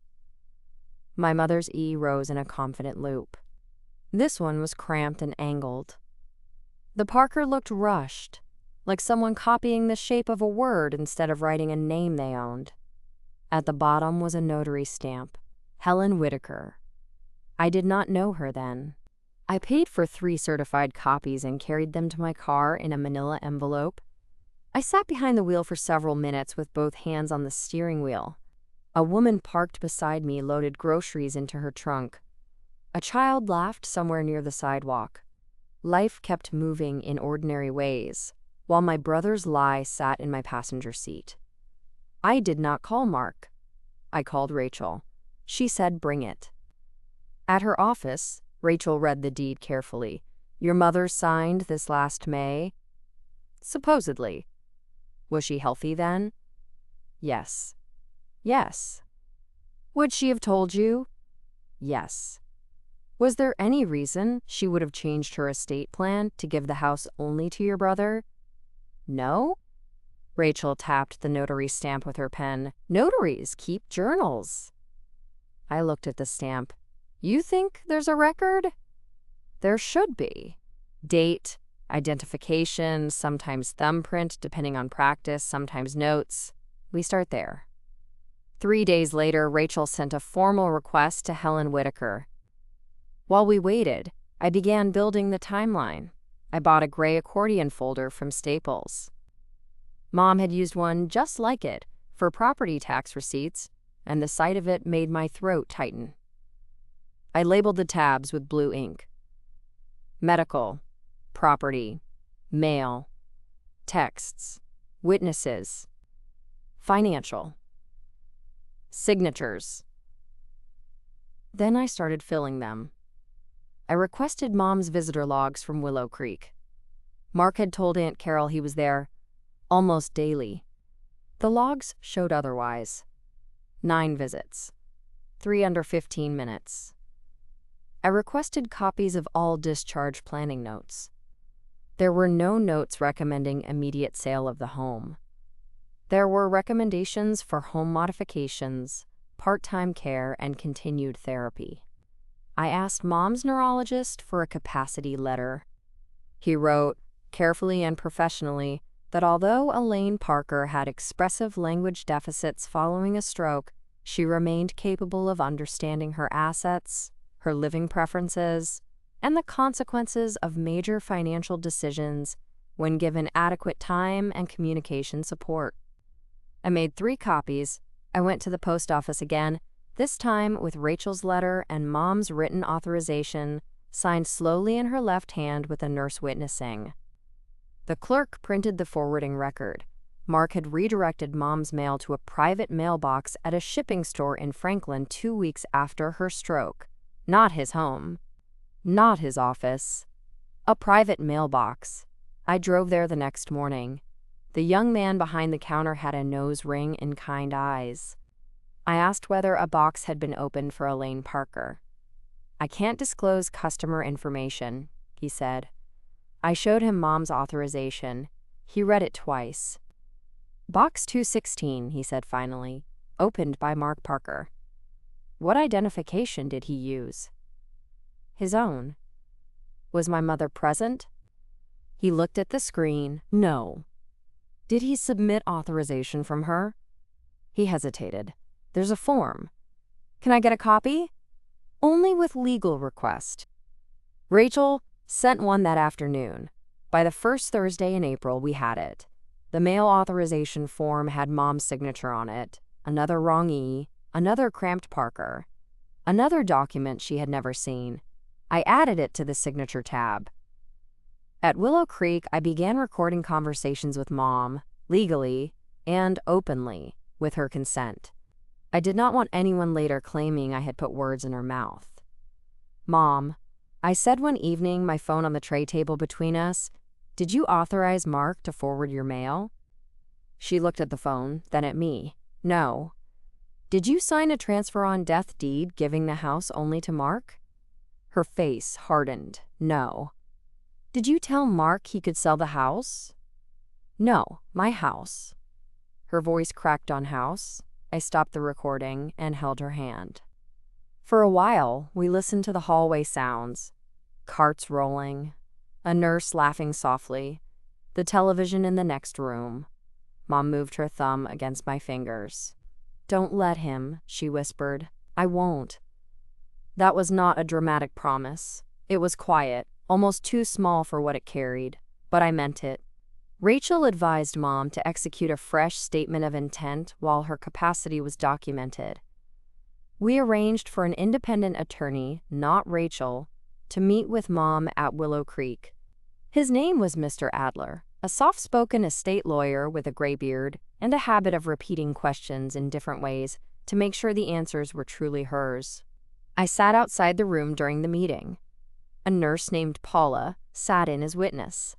My mother's E rose in a confident loop. This one was cramped and angled. The Parker looked rushed, like someone copying the shape of a word instead of writing a name they owned. At the bottom was a notary stamp, Helen Whitaker. I did not know her then. I paid for 3 certified copies and carried them to my car in a manila envelope. I sat behind the wheel for several minutes with both hands on the steering wheel. A woman parked beside me loaded groceries into her trunk. A child laughed somewhere near the sidewalk. Life kept moving in ordinary ways, while my brother's lie sat in my passenger seat. I did not call Mark. I called Rachel. She said, "Bring it." At her office, Rachel read the deed carefully. Your mother signed this last May? Supposedly. Was she healthy then? Yes. Yes. Would she have told you? Yes. Was there any reason she would have changed her estate plan to give the house only to your brother? No? Rachel tapped the notary stamp with her pen. Notaries keep journals. I looked at the stamp. You think there's a record? There should be. Date, identification, sometimes thumbprint, depending on practice, sometimes notes. We start there. 3 days later, Rachel sent a formal request to Helen Whitaker. While we waited, I began building the timeline. I bought a gray accordion folder from Staples. Mom had used one just like it for property tax receipts, and the sight of it made my throat tighten. I labeled the tabs with blue ink. Medical, property, mail, texts, witnesses, financial, signatures. Then I started filling them. I requested Mom's visitor logs from Willow Creek. Mark had told Aunt Carol he was there almost daily. The logs showed otherwise. 9 visits, 3 under 15 minutes. I requested copies of all discharge planning notes. There were no notes recommending immediate sale of the home. There were recommendations for home modifications, part-time care, and continued therapy. I asked Mom's neurologist for a capacity letter. He wrote, carefully and professionally, that although Elaine Parker had expressive language deficits following a stroke, she remained capable of understanding her assets, her living preferences, and the consequences of major financial decisions when given adequate time and communication support. I made 3 copies. I went to the post office again, this time with Rachel's letter and Mom's written authorization, signed slowly in her left hand with a nurse witnessing. The clerk printed the forwarding record. Mark had redirected Mom's mail to a private mailbox at a shipping store in Franklin 2 weeks after her stroke. Not his home. Not his office. A private mailbox. I drove there the next morning. The young man behind the counter had a nose ring and kind eyes. I asked whether a box had been opened for Elaine Parker. "I can't disclose customer information," he said. I showed him Mom's authorization. He read it twice. "Box 216, he said finally, "opened by Mark Parker." "What identification did he use?" "His own." "Was my mother present?" He looked at the screen. "No." "Did he submit authorization from her?" He hesitated. "There's a form." "Can I get a copy?" "Only with legal request." Rachel sent one that afternoon. By the first Thursday in April, we had it. The mail authorization form had Mom's signature on it, another wrong E, another cramped Parker, another document she had never seen. I added it to the signature tab. At Willow Creek, I began recording conversations with Mom, legally and openly, with her consent. I did not want anyone later claiming I had put words in her mouth. "Mom," I said one evening, my phone on the tray table between us, "did you authorize Mark to forward your mail?" She looked at the phone, then at me. "No." "Did you sign a transfer on death deed giving the house only to Mark?" Her face hardened. "No." "Did you tell Mark he could sell the house?" "No, my house." Her voice cracked on house. I stopped the recording and held her hand. For a while, we listened to the hallway sounds. Carts rolling, a nurse laughing softly, the television in the next room. Mom moved her thumb against my fingers. "Don't let him," she whispered. "I won't." That was not a dramatic promise. It was quiet, almost too small for what it carried, but I meant it. Rachel advised Mom to execute a fresh statement of intent while her capacity was documented. We arranged for an independent attorney, not Rachel, to meet with Mom at Willow Creek. His name was Mr. Adler, a soft-spoken estate lawyer with a gray beard and a habit of repeating questions in different ways to make sure the answers were truly hers. I sat outside the room during the meeting. A nurse named Paula sat in as witness.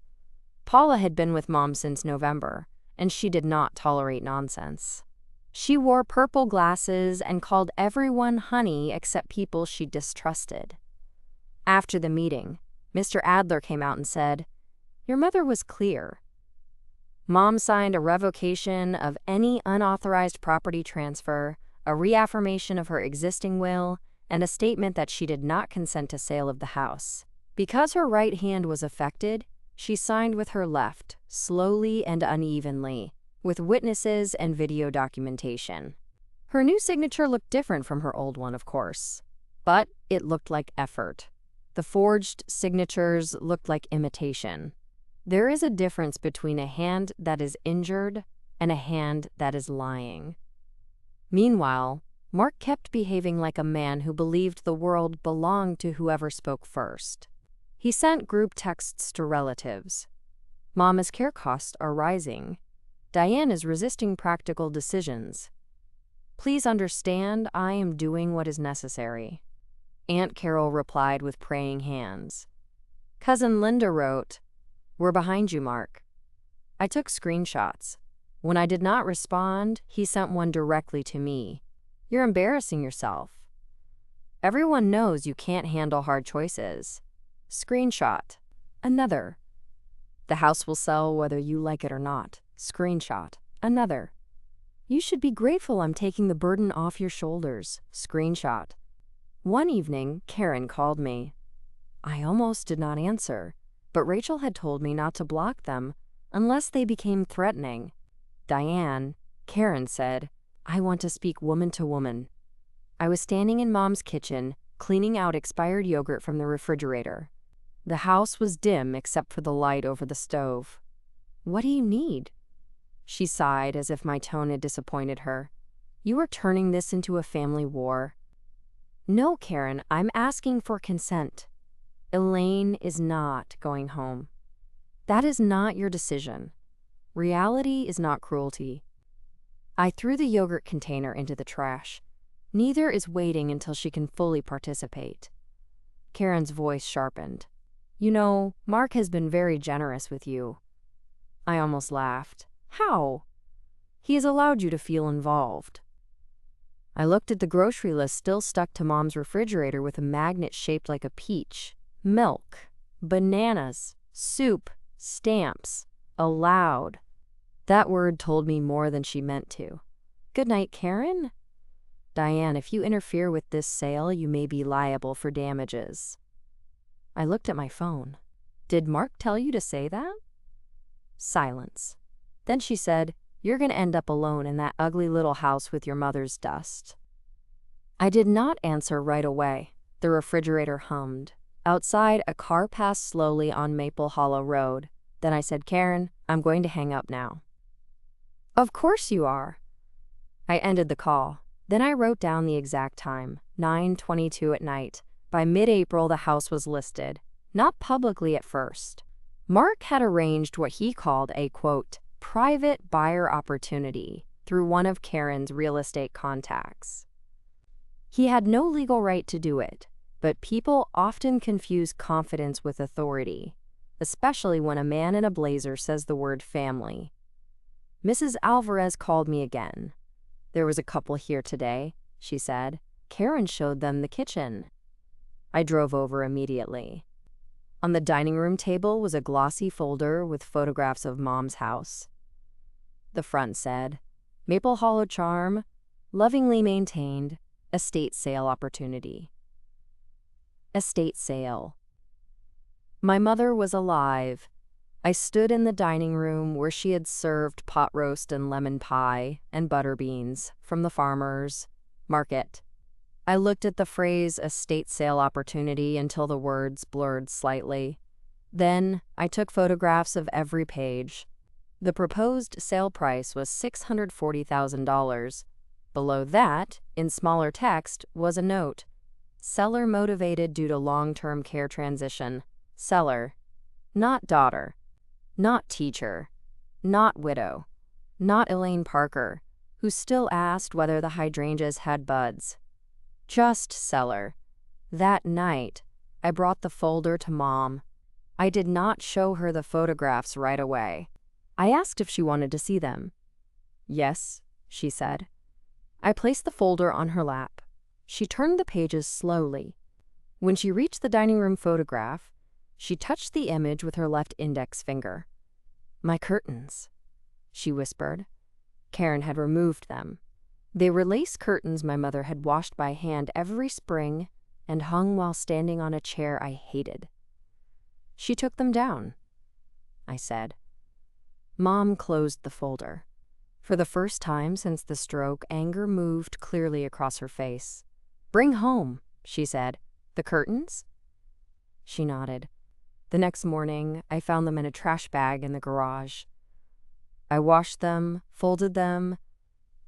Paula had been with Mom since November, and she did not tolerate nonsense. She wore purple glasses and called everyone honey except people she distrusted. After the meeting, Mr. Adler came out and said, "Your mother was clear." Mom signed a revocation of any unauthorized property transfer, a reaffirmation of her existing will, and a statement that she did not consent to sale of the house. Because her right hand was affected, she signed with her left, slowly and unevenly, with witnesses and video documentation. Her new signature looked different from her old one, of course, but it looked like effort. The forged signatures looked like imitation. There is a difference between a hand that is injured and a hand that is lying. Meanwhile, Mark kept behaving like a man who believed the world belonged to whoever spoke first. He sent group texts to relatives. "Mama's care costs are rising. Diane is resisting practical decisions. Please understand I am doing what is necessary." Aunt Carol replied with praying hands. Cousin Linda wrote, "We're behind you, Mark." I took screenshots. When I did not respond, he sent one directly to me. "You're embarrassing yourself. Everyone knows you can't handle hard choices." Screenshot. Another. "The house will sell whether you like it or not." Screenshot. Another. "You should be grateful I'm taking the burden off your shoulders." Screenshot. One evening, Karen called me. I almost did not answer, but Rachel had told me not to block them unless they became threatening. "Diane," Karen said, "I want to speak woman to woman." I was standing in Mom's kitchen, cleaning out expired yogurt from the refrigerator. The house was dim except for the light over the stove. "What do you need?" She sighed as if my tone had disappointed her. "You are turning this into a family war." "No, Karen, I'm asking for consent. Elaine is not going home. That is not your decision. Reality is not cruelty." I threw the yogurt container into the trash. Neither is waiting until she can fully participate. Karen's voice sharpened. "You know, Mark has been very generous with you." I almost laughed. How? He has allowed you to feel involved. I looked at the grocery list still stuck to Mom's refrigerator with a magnet shaped like a peach. Milk, bananas, soup, stamps. Allowed. That word told me more than she meant to. Good night, Karen. Diane, if you interfere with this sale, you may be liable for damages. I looked at my phone. Did Mark tell you to say that? Silence. Then she said, you're going to end up alone in that ugly little house with your mother's dust. I did not answer right away. The refrigerator hummed. Outside, a car passed slowly on Maple Hollow Road. Then I said, Karen, I'm going to hang up now. Of course you are. I ended the call. Then I wrote down the exact time, 9:22 at night. By mid-April, the house was listed. Not publicly at first. Mark had arranged what he called a, quote, private buyer opportunity through one of Karen's real estate contacts. He had no legal right to do it, but people often confuse confidence with authority, especially when a man in a blazer says the word family. Mrs. Alvarez called me again. There was a couple here today, she said. Karen showed them the kitchen. I drove over immediately. On the dining room table was a glossy folder with photographs of Mom's house. The front said, Maple Hollow Charm, lovingly maintained, estate sale opportunity. Estate sale. My mother was alive. I stood in the dining room where she had served pot roast and lemon pie and butter beans from the farmer's market. I looked at the phrase estate sale opportunity until the words blurred slightly. Then I took photographs of every page. The proposed sale price was $640,000. Below that, in smaller text, was a note. Seller motivated due to long-term care transition. Seller. Not daughter. Not teacher. Not widow. Not Elaine Parker, who still asked whether the hydrangeas had buds. Just seller. That night, I brought the folder to Mom. I did not show her the photographs right away. I asked if she wanted to see them. Yes, she said. I placed the folder on her lap. She turned the pages slowly. When she reached the dining room photograph, she touched the image with her left index finger. My curtains, she whispered. Karen had removed them. They were lace curtains my mother had washed by hand every spring and hung while standing on a chair I hated. She took them down, I said. Mom closed the folder. For the first time since the stroke, anger moved clearly across her face. Bring home, she said. The curtains? She nodded. The next morning, I found them in a trash bag in the garage. I washed them, folded them,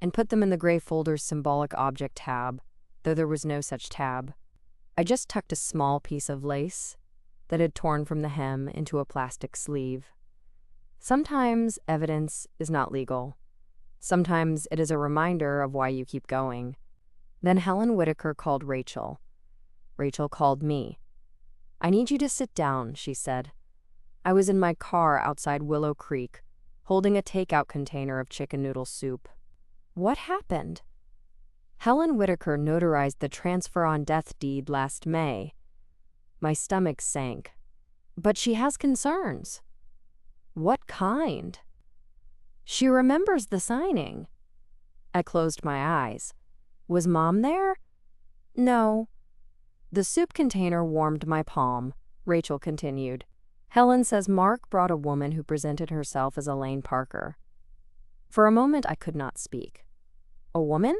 and put them in the gray folder's symbolic object tab, though there was no such tab. I just tucked a small piece of lace that had torn from the hem into a plastic sleeve. Sometimes evidence is not legal. Sometimes it is a reminder of why you keep going. Then Helen Whitaker called Rachel. Rachel called me. I need you to sit down, she said. I was in my car outside Willow Creek, holding a takeout container of chicken noodle soup. What happened? Helen Whitaker notarized the transfer on death deed last May. My stomach sank. But she has concerns. What kind? She remembers the signing. I closed my eyes. Was Mom there? No. The soup container warmed my palm, Rachel continued. Helen says Mark brought a woman who presented herself as Elaine Parker. For a moment, I could not speak. A woman?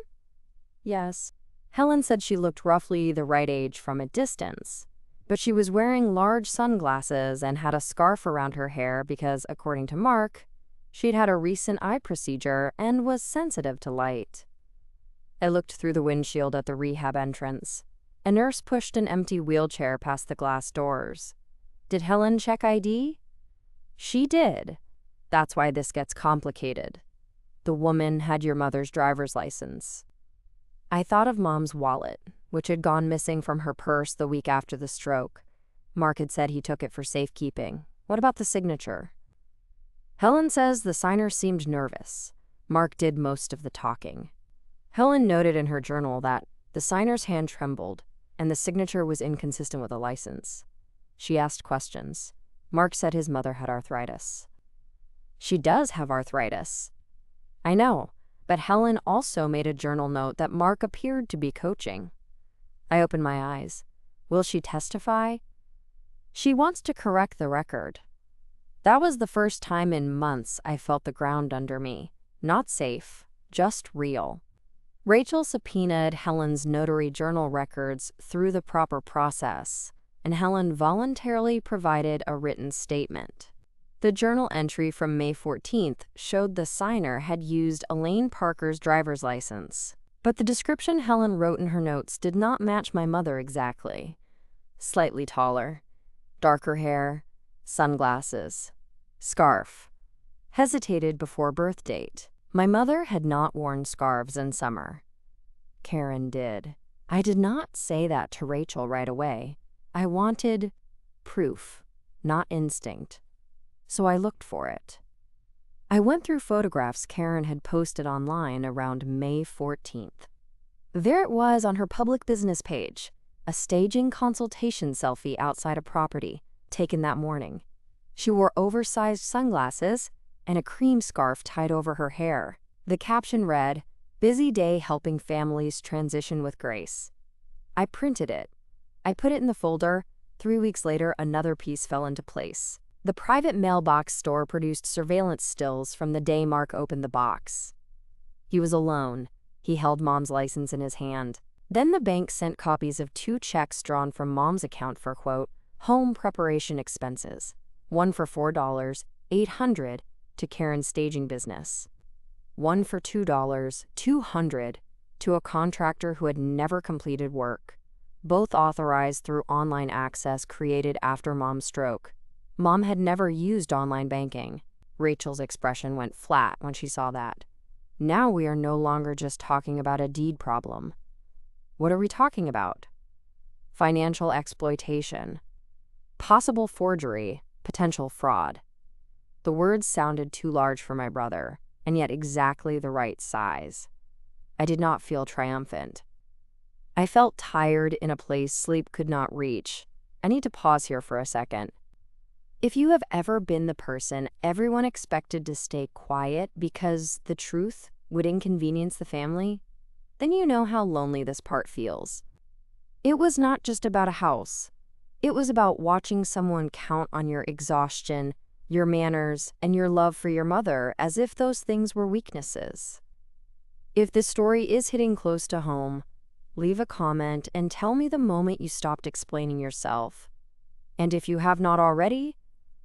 Yes. Helen said she looked roughly the right age from a distance, but she was wearing large sunglasses and had a scarf around her hair because, according to Mark, she'd had a recent eye procedure and was sensitive to light. I looked through the windshield at the rehab entrance. A nurse pushed an empty wheelchair past the glass doors. Did Helen check ID? She did. That's why this gets complicated. The woman had your mother's driver's license. I thought of Mom's wallet, which had gone missing from her purse the week after the stroke. Mark had said he took it for safekeeping. What about the signature? Helen says the signer seemed nervous. Mark did most of the talking. Helen noted in her journal that the signer's hand trembled and the signature was inconsistent with a license. She asked questions. Mark said his mother had arthritis. She does have arthritis. I know, but Helen also made a journal note that Mark appeared to be coaching. I opened my eyes. Will she testify? She wants to correct the record. That was the first time in months I felt the ground under me. Not safe, just real. Rachel subpoenaed Helen's notary journal records through the proper process, and Helen voluntarily provided a written statement. The journal entry from May 14th showed the signer had used Elaine Parker's driver's license, but the description Helen wrote in her notes did not match my mother exactly. Slightly taller, darker hair, sunglasses, scarf. Hesitated before birth date. My mother had not worn scarves in summer. Karen did. I did not say that to Rachel right away. I wanted proof, not instinct. So I looked for it. I went through photographs Karen had posted online around May 14th. There it was on her public business page, a staging consultation selfie outside a property, taken that morning. She wore oversized sunglasses and a cream scarf tied over her hair. The caption read, "Busy day helping families transition with grace." I printed it. I put it in the folder. 3 weeks later, another piece fell into place. The private mailbox store produced surveillance stills from the day Mark opened the box. He was alone. He held Mom's license in his hand. Then the bank sent copies of 2 checks drawn from Mom's account for, quote, home preparation expenses. One for $4, $800, to Karen's staging business. One for $2, $200, to a contractor who had never completed work. Both authorized through online access created after Mom's stroke. Mom had never used online banking. Rachel's expression went flat when she saw that. Now we are no longer just talking about a deed problem. What are we talking about? Financial exploitation. Possible forgery, potential fraud. The words sounded too large for my brother, and yet exactly the right size. I did not feel triumphant. I felt tired in a place sleep could not reach. I need to pause here for a second. If you have ever been the person everyone expected to stay quiet because the truth would inconvenience the family, then you know how lonely this part feels. It was not just about a house. It was about watching someone count on your exhaustion, your manners, and your love for your mother as if those things were weaknesses. If this story is hitting close to home, leave a comment and tell me the moment you stopped explaining yourself. And if you have not already,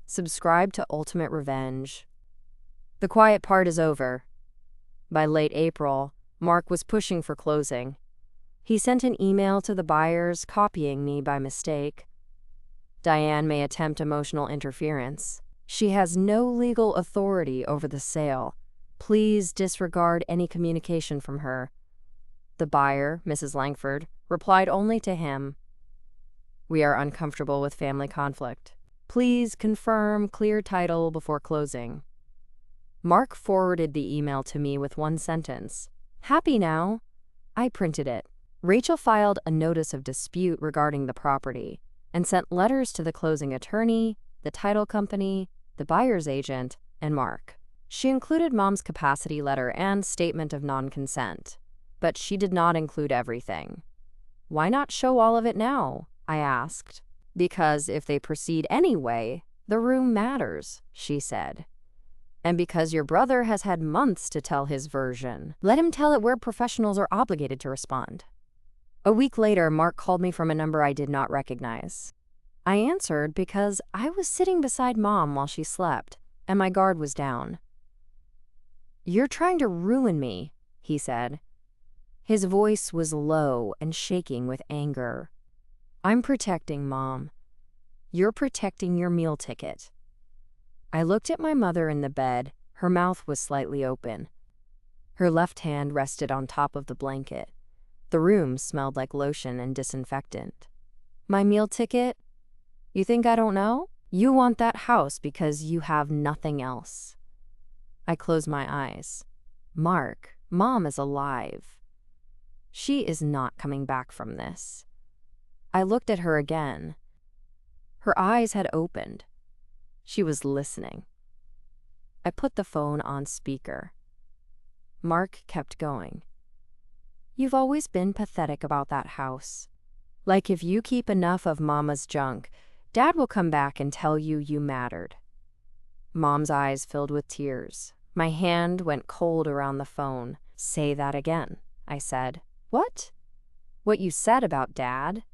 subscribe to Ultimate Revenge. The quiet part is over. By late April, Mark was pushing for closing. He sent an email to the buyers, copying me by mistake. Diane may attempt emotional interference. She has no legal authority over the sale. Please disregard any communication from her. The buyer, Mrs. Langford, replied only to him. We are uncomfortable with family conflict. Please confirm clear title before closing. Mark forwarded the email to me with one sentence. Happy now? I printed it. Rachel filed a notice of dispute regarding the property and sent letters to the closing attorney, the title company, the buyer's agent, and Mark. She included Mom's capacity letter and statement of non-consent, but she did not include everything. Why not show all of it now? I asked. Because if they proceed anyway, the room matters, she said. And because your brother has had months to tell his version, let him tell it where professionals are obligated to respond. A week later, Mark called me from a number I did not recognize. I answered because I was sitting beside Mom while she slept, and my guard was down. You're trying to ruin me, he said. His voice was low and shaking with anger. I'm protecting Mom. You're protecting your meal ticket. I looked at my mother in the bed. Her mouth was slightly open. Her left hand rested on top of the blanket. The room smelled like lotion and disinfectant. My meal ticket? You think I don't know? You want that house because you have nothing else. I closed my eyes. Mark, Mom is alive. She is not coming back from this. I looked at her again. Her eyes had opened. She was listening. I put the phone on speaker. Mark kept going. You've always been pathetic about that house. Like if you keep enough of Mama's junk, Dad will come back and tell you you mattered. Mom's eyes filled with tears. My hand went cold around the phone. Say that again, I said. What? What you said about Dad?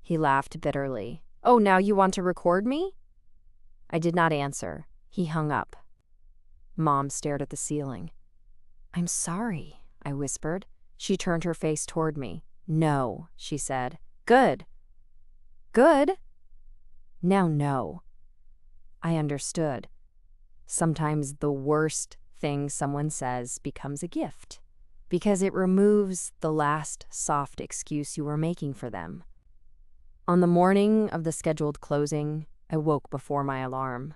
He laughed bitterly. Oh, now you want to record me? I did not answer. He hung up. Mom stared at the ceiling. I'm sorry, I whispered. She turned her face toward me. No, she said. Good. Good? Now no. I understood. Sometimes the worst thing someone says becomes a gift, because it removes the last soft excuse you were making for them. On the morning of the scheduled closing, I woke before my alarm.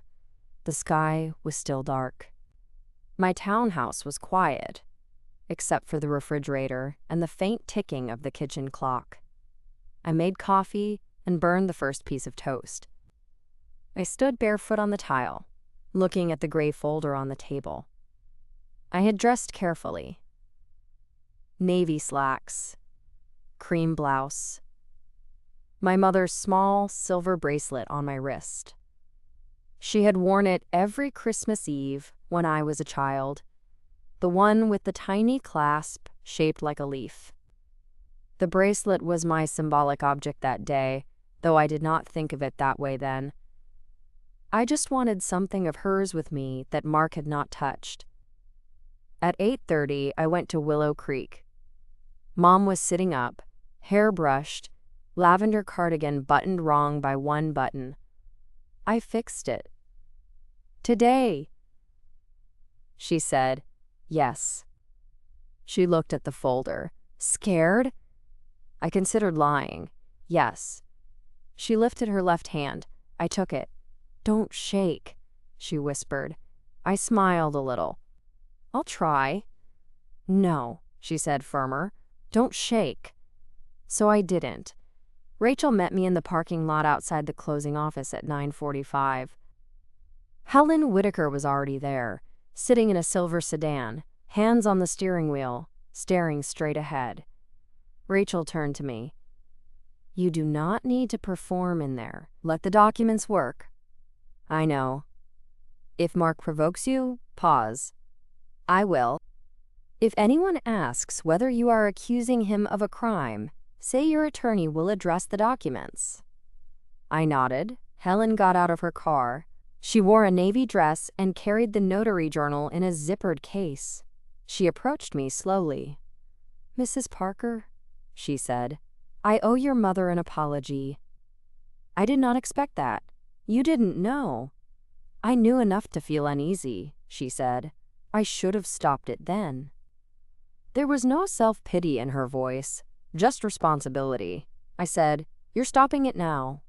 The sky was still dark. My townhouse was quiet, except for the refrigerator and the faint ticking of the kitchen clock. I made coffee and burned the first piece of toast. I stood barefoot on the tile, looking at the gray folder on the table. I had dressed carefully. Navy slacks, cream blouse, my mother's small silver bracelet on my wrist. She had worn it every Christmas Eve when I was a child, the one with the tiny clasp shaped like a leaf. The bracelet was my symbolic object that day, though I did not think of it that way then. I just wanted something of hers with me that Mark had not touched. At 8:30, I went to Willow Creek. Mom was sitting up, hair brushed, lavender cardigan buttoned wrong by one button. I fixed it. Today, she said. Yes. She looked at the folder. Scared? I considered lying. Yes. She lifted her left hand. I took it. Don't shake, she whispered. I smiled a little. I'll try. No, she said firmer. Don't shake. So I didn't. Rachel met me in the parking lot outside the closing office at 9:45. Helen Whitaker was already there, sitting in a silver sedan, hands on the steering wheel, staring straight ahead. Rachel turned to me. You do not need to perform in there. Let the documents work. I know. If Mark provokes you, pause. I will. If anyone asks whether you are accusing him of a crime, say your attorney will address the documents. I nodded. Helen got out of her car. She wore a navy dress and carried the notary journal in a zippered case. She approached me slowly. Mrs. Parker, she said, I owe your mother an apology. I did not expect that. You didn't know. I knew enough to feel uneasy, she said. I should have stopped it then. There was no self-pity in her voice, just responsibility. I said, You're stopping it now.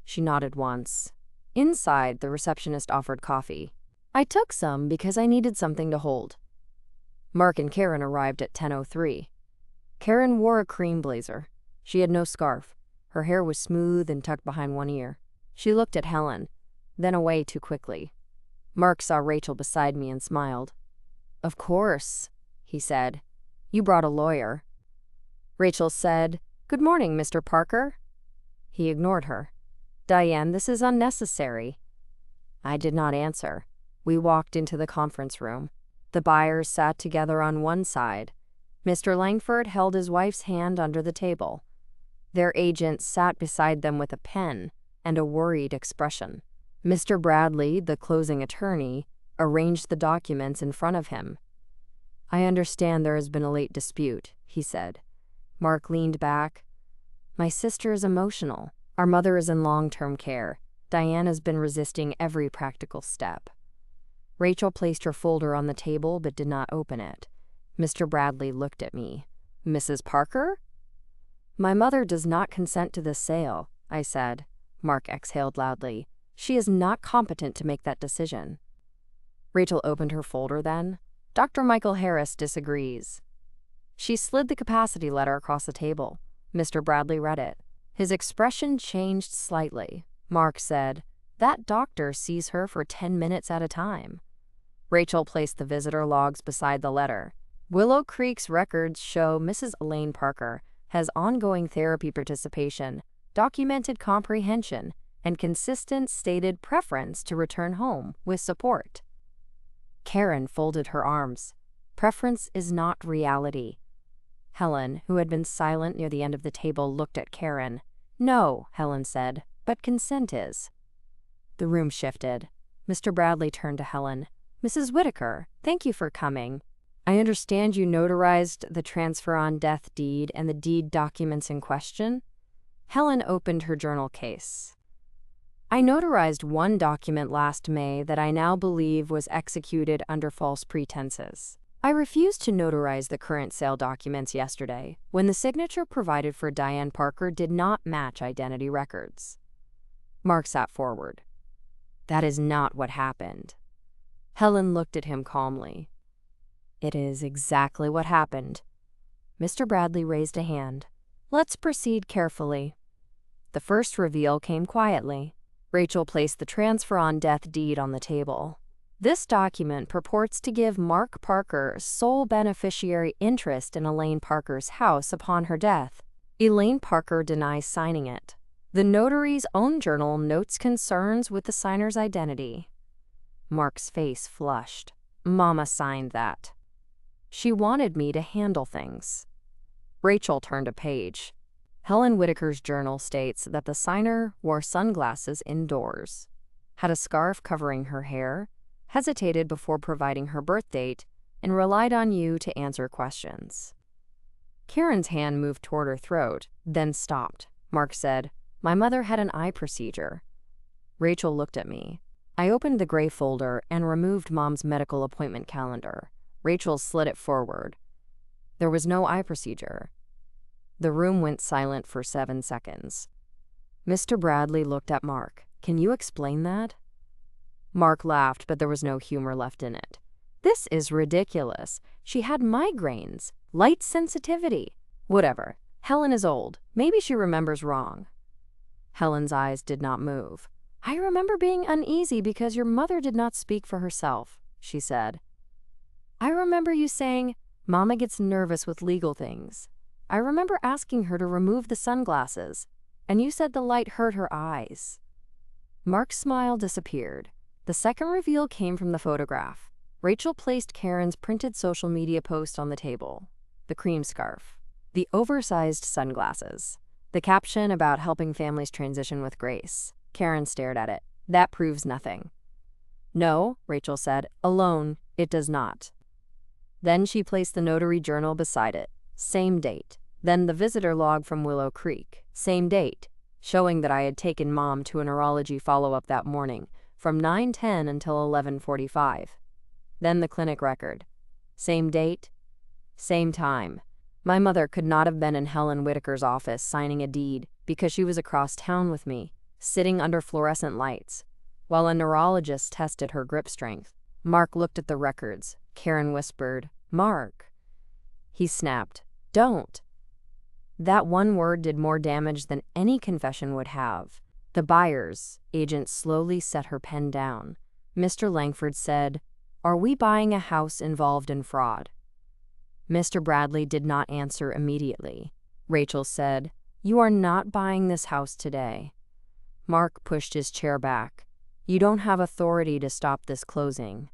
She nodded once. Inside, the receptionist offered coffee. I took some because I needed something to hold. Mark and Karen arrived at 10:03. Karen wore a cream blazer. She had no scarf. Her hair was smooth and tucked behind one ear. She looked at Helen, then away too quickly. Mark saw Rachel beside me and smiled. Of course, he said. You brought a lawyer. Rachel said, Good morning, Mr. Parker. He ignored her. Diane, this is unnecessary. I did not answer. We walked into the conference room. The buyers sat together on one side. Mr. Langford held his wife's hand under the table. Their agent sat beside them with a pen and a worried expression. Mr. Bradley, the closing attorney, arranged the documents in front of him. I understand there has been a late dispute, he said. Mark leaned back. My sister is emotional. Our mother is in long-term care. Diane has been resisting every practical step. Rachel placed her folder on the table but did not open it. Mr. Bradley looked at me. Mrs. Parker? My mother does not consent to this sale, I said. Mark exhaled loudly. She is not competent to make that decision. Rachel opened her folder then. Dr. Michael Harris disagrees. She slid the capacity letter across the table. Mr. Bradley read it. His expression changed slightly. Mark said, "That doctor sees her for 10 minutes at a time." Rachel placed the visitor logs beside the letter. Willow Creek's records show Mrs. Elaine Parker has ongoing therapy participation, documented comprehension, and consistent stated preference to return home with support. Karen folded her arms. Preference is not reality. Helen, who had been silent near the end of the table, looked at Karen. "No," Helen said, "but consent is." The room shifted. Mr. Bradley turned to Helen. "Mrs. Whitaker, thank you for coming. I understand you notarized the transfer on death deed and the deed documents in question?" Helen opened her journal case. "I notarized one document last May that I now believe was executed under false pretenses. I refused to notarize the current sale documents yesterday when the signature provided for Diane Parker did not match identity records." Mark sat forward. "That is not what happened." Helen looked at him calmly. "It is exactly what happened." Mr. Bradley raised a hand. "Let's proceed carefully." The first reveal came quietly. Rachel placed the transfer on death deed on the table. This document purports to give Mark Parker sole beneficiary interest in Elaine Parker's house upon her death. Elaine Parker denies signing it. The notary's own journal notes concerns with the signer's identity. Mark's face flushed. "Mama signed that. She wanted me to handle things." Rachel turned a page. Helen Whitaker's journal states that the signer wore sunglasses indoors, had a scarf covering her hair, hesitated before providing her birth date, and relied on you to answer questions. Karen's hand moved toward her throat, then stopped. Mark said, "My mother had an eye procedure." Rachel looked at me. I opened the gray folder and removed Mom's medical appointment calendar. Rachel slid it forward. There was no eye procedure. The room went silent for 7 seconds. Mr. Bradley looked at Mark. "Can you explain that?" Mark laughed, but there was no humor left in it. "This is ridiculous. She had migraines, light sensitivity. Whatever. Helen is old. Maybe she remembers wrong." Helen's eyes did not move. "I remember being uneasy because your mother did not speak for herself," she said. "I remember you saying, 'Mama gets nervous with legal things.' I remember asking her to remove the sunglasses, and you said the light hurt her eyes." Mark's smile disappeared. The second reveal came from the photograph. Rachel placed Karen's printed social media post on the table. The cream scarf. The oversized sunglasses. The caption about helping families transition with grace. Karen stared at it. "That proves nothing." "No," Rachel said. "Alone, it does not." Then she placed the notary journal beside it. Same date. Then the visitor log from Willow Creek. Same date, showing that I had taken Mom to a neurology follow-up that morning from 9:10 until 11:45. Then the clinic record. Same date, same time. My mother could not have been in Helen Whitaker's office signing a deed because she was across town with me, sitting under fluorescent lights, while a neurologist tested her grip strength. Mark looked at the records. Karen whispered, "Mark." He snapped, "Don't." That one word did more damage than any confession would have. The buyer's agent slowly set her pen down. Mr. Langford said, "Are we buying a house involved in fraud?" Mr. Bradley did not answer immediately. Rachel said, "You are not buying this house today." Mark pushed his chair back. "You don't have authority to stop this closing."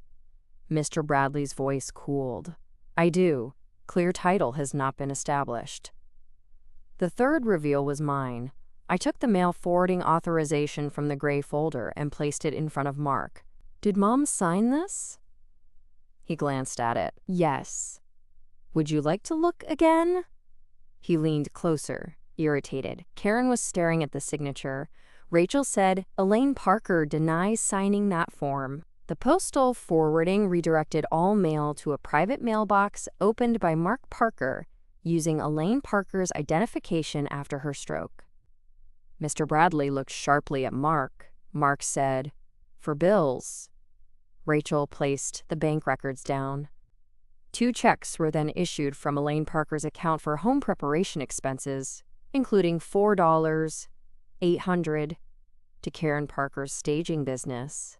Mr. Bradley's voice cooled. "I do. Clear title has not been established." The third reveal was mine. I took the mail forwarding authorization from the gray folder and placed it in front of Mark. "Did Mom sign this?" He glanced at it. "Yes." "Would you like to look again?" He leaned closer, irritated. Karen was staring at the signature. Rachel said, "Elaine Parker denies signing that form." The postal forwarding redirected all mail to a private mailbox opened by Mark Parker using Elaine Parker's identification after her stroke. Mr. Bradley looked sharply at Mark. Mark said, "For bills." Rachel placed the bank records down. 2 checks were then issued from Elaine Parker's account for home preparation expenses, including $4,800 to Karen Parker's staging business.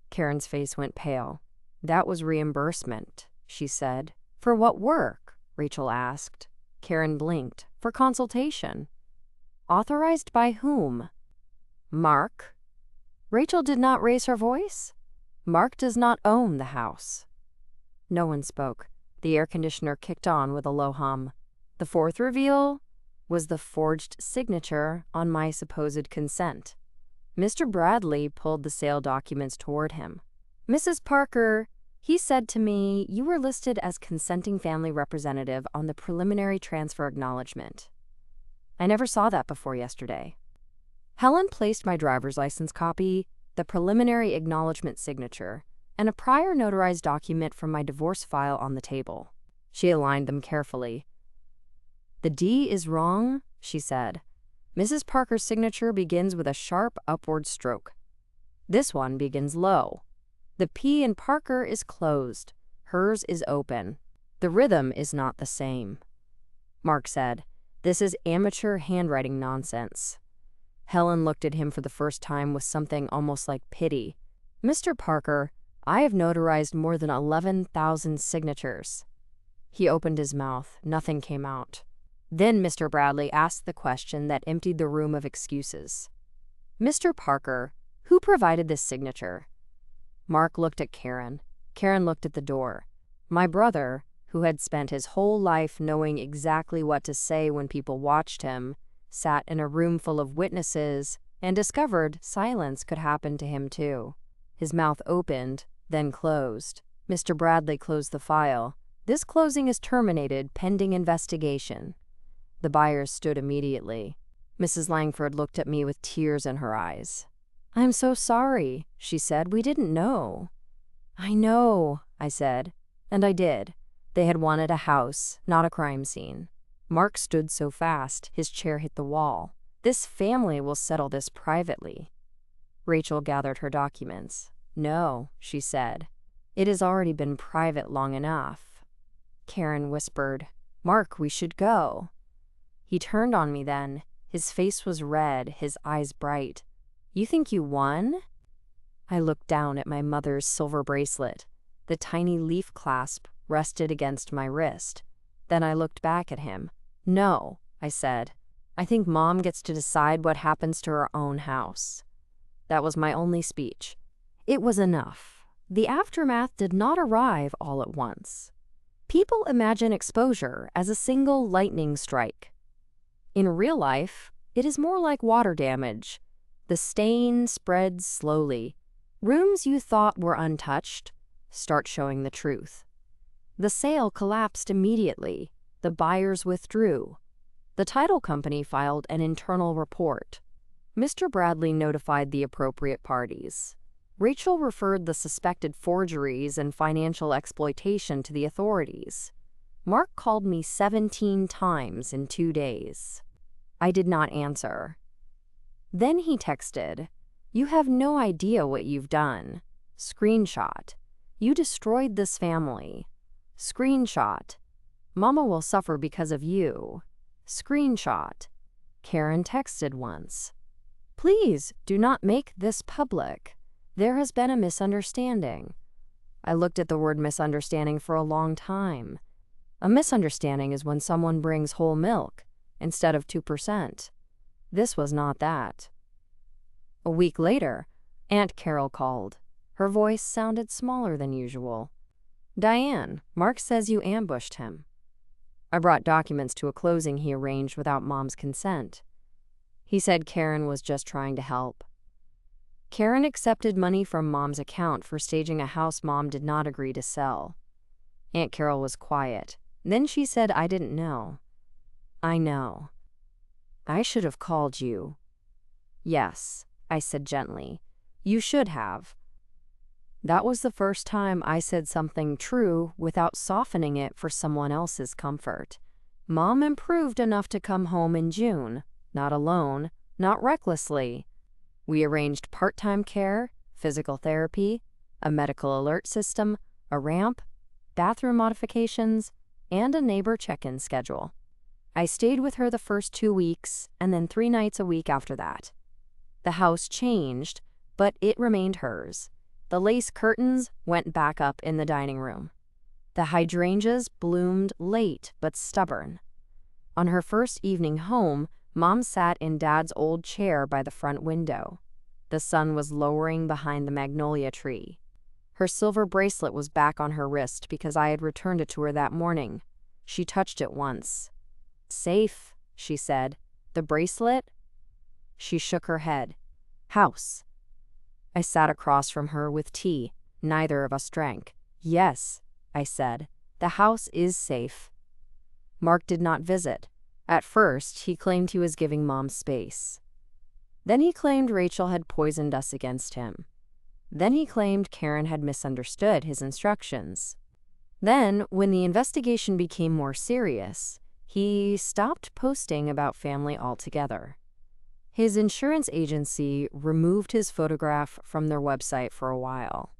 Karen's face went pale. "That was reimbursement," she said. "For what work?" Rachel asked. Karen blinked. "For consultation." "Authorized by whom?" "Mark." Rachel did not raise her voice. "Mark does not own the house." No one spoke. The air conditioner kicked on with a low hum. The fourth reveal was the forged signature on my supposed consent. Mr. Bradley pulled the sale documents toward him. "Mrs. Parker, he said to me you were listed as consenting family representative on the preliminary transfer acknowledgement. I never saw that before yesterday." Helen placed my driver's license copy, the preliminary acknowledgement signature, and a prior notarized document from my divorce file on the table. She aligned them carefully. "The D is wrong," she said. "Mrs. Parker's signature begins with a sharp upward stroke. This one begins low. The P in Parker is closed. Hers is open. The rhythm is not the same." Mark said, "This is amateur handwriting nonsense." Helen looked at him for the first time with something almost like pity. "Mr. Parker, I have notarized more than 11,000 signatures." He opened his mouth. Nothing came out. Then Mr. Bradley asked the question that emptied the room of excuses. "Mr. Parker, who provided this signature?" Mark looked at Karen. Karen looked at the door. My brother, who had spent his whole life knowing exactly what to say when people watched him, sat in a room full of witnesses and discovered silence could happen to him too. His mouth opened, then closed. Mr. Bradley closed the file. "This closing is terminated pending investigation." The buyers stood immediately. Mrs. Langford looked at me with tears in her eyes. "I'm so sorry," she said. "We didn't know." "I know," I said. And I did. They had wanted a house, not a crime scene. Mark stood so fast, his chair hit the wall. "This family will settle this privately." Rachel gathered her documents. "No," she said. "It has already been private long enough." Karen whispered, "Mark, we should go." He turned on me then. His face was red, his eyes bright. "You think you won?" I looked down at my mother's silver bracelet. The tiny leaf clasp rested against my wrist. Then I looked back at him. "No," I said. "I think Mom gets to decide what happens to her own house." That was my only speech. It was enough. The aftermath did not arrive all at once. People imagine exposure as a single lightning strike. In real life, it is more like water damage. The stain spreads slowly. Rooms you thought were untouched start showing the truth. The sale collapsed immediately. The buyers withdrew. The title company filed an internal report. Mr. Bradley notified the appropriate parties. Rachel referred the suspected forgeries and financial exploitation to the authorities. Mark called me 17 times in 2 days. I did not answer. Then he texted, "You have no idea what you've done." Screenshot. "You destroyed this family." Screenshot. "Mama will suffer because of you." Screenshot. Karen texted once, "Please do not make this public. There has been a misunderstanding." I looked at the word misunderstanding for a long time. A misunderstanding is when someone brings whole milk instead of 2%. This was not that. A week later, Aunt Carol called. Her voice sounded smaller than usual. "Diane, Mark says you ambushed him." I brought documents to a closing he arranged without Mom's consent. He said Karen was just trying to help. Karen accepted money from Mom's account for staging a house Mom did not agree to sell. Aunt Carol was quiet. Then she said I didn't know. "I know. I should have called you." "Yes," I said gently. "You should have." That was the first time I said something true without softening it for someone else's comfort. Mom improved enough to come home in June, not alone, not recklessly. We arranged part-time care, physical therapy, a medical alert system, a ramp, bathroom modifications, and a neighbor check-in schedule. I stayed with her the first 2 weeks and then 3 nights a week after that. The house changed, but it remained hers. The lace curtains went back up in the dining room. The hydrangeas bloomed late but stubborn. On her first evening home, Mom sat in Dad's old chair by the front window. The sun was lowering behind the magnolia tree. Her silver bracelet was back on her wrist because I had returned it to her that morning. She touched it once. "Safe," she said. "The bracelet?" She shook her head. "House." I sat across from her with tea. Neither of us drank. "Yes," I said. "The house is safe." Mark did not visit. At first, he claimed he was giving Mom space. Then he claimed Rachel had poisoned us against him. Then he claimed Karen had misunderstood his instructions. Then, when the investigation became more serious, he stopped posting about family altogether. His insurance agency removed his photograph from their website for a while.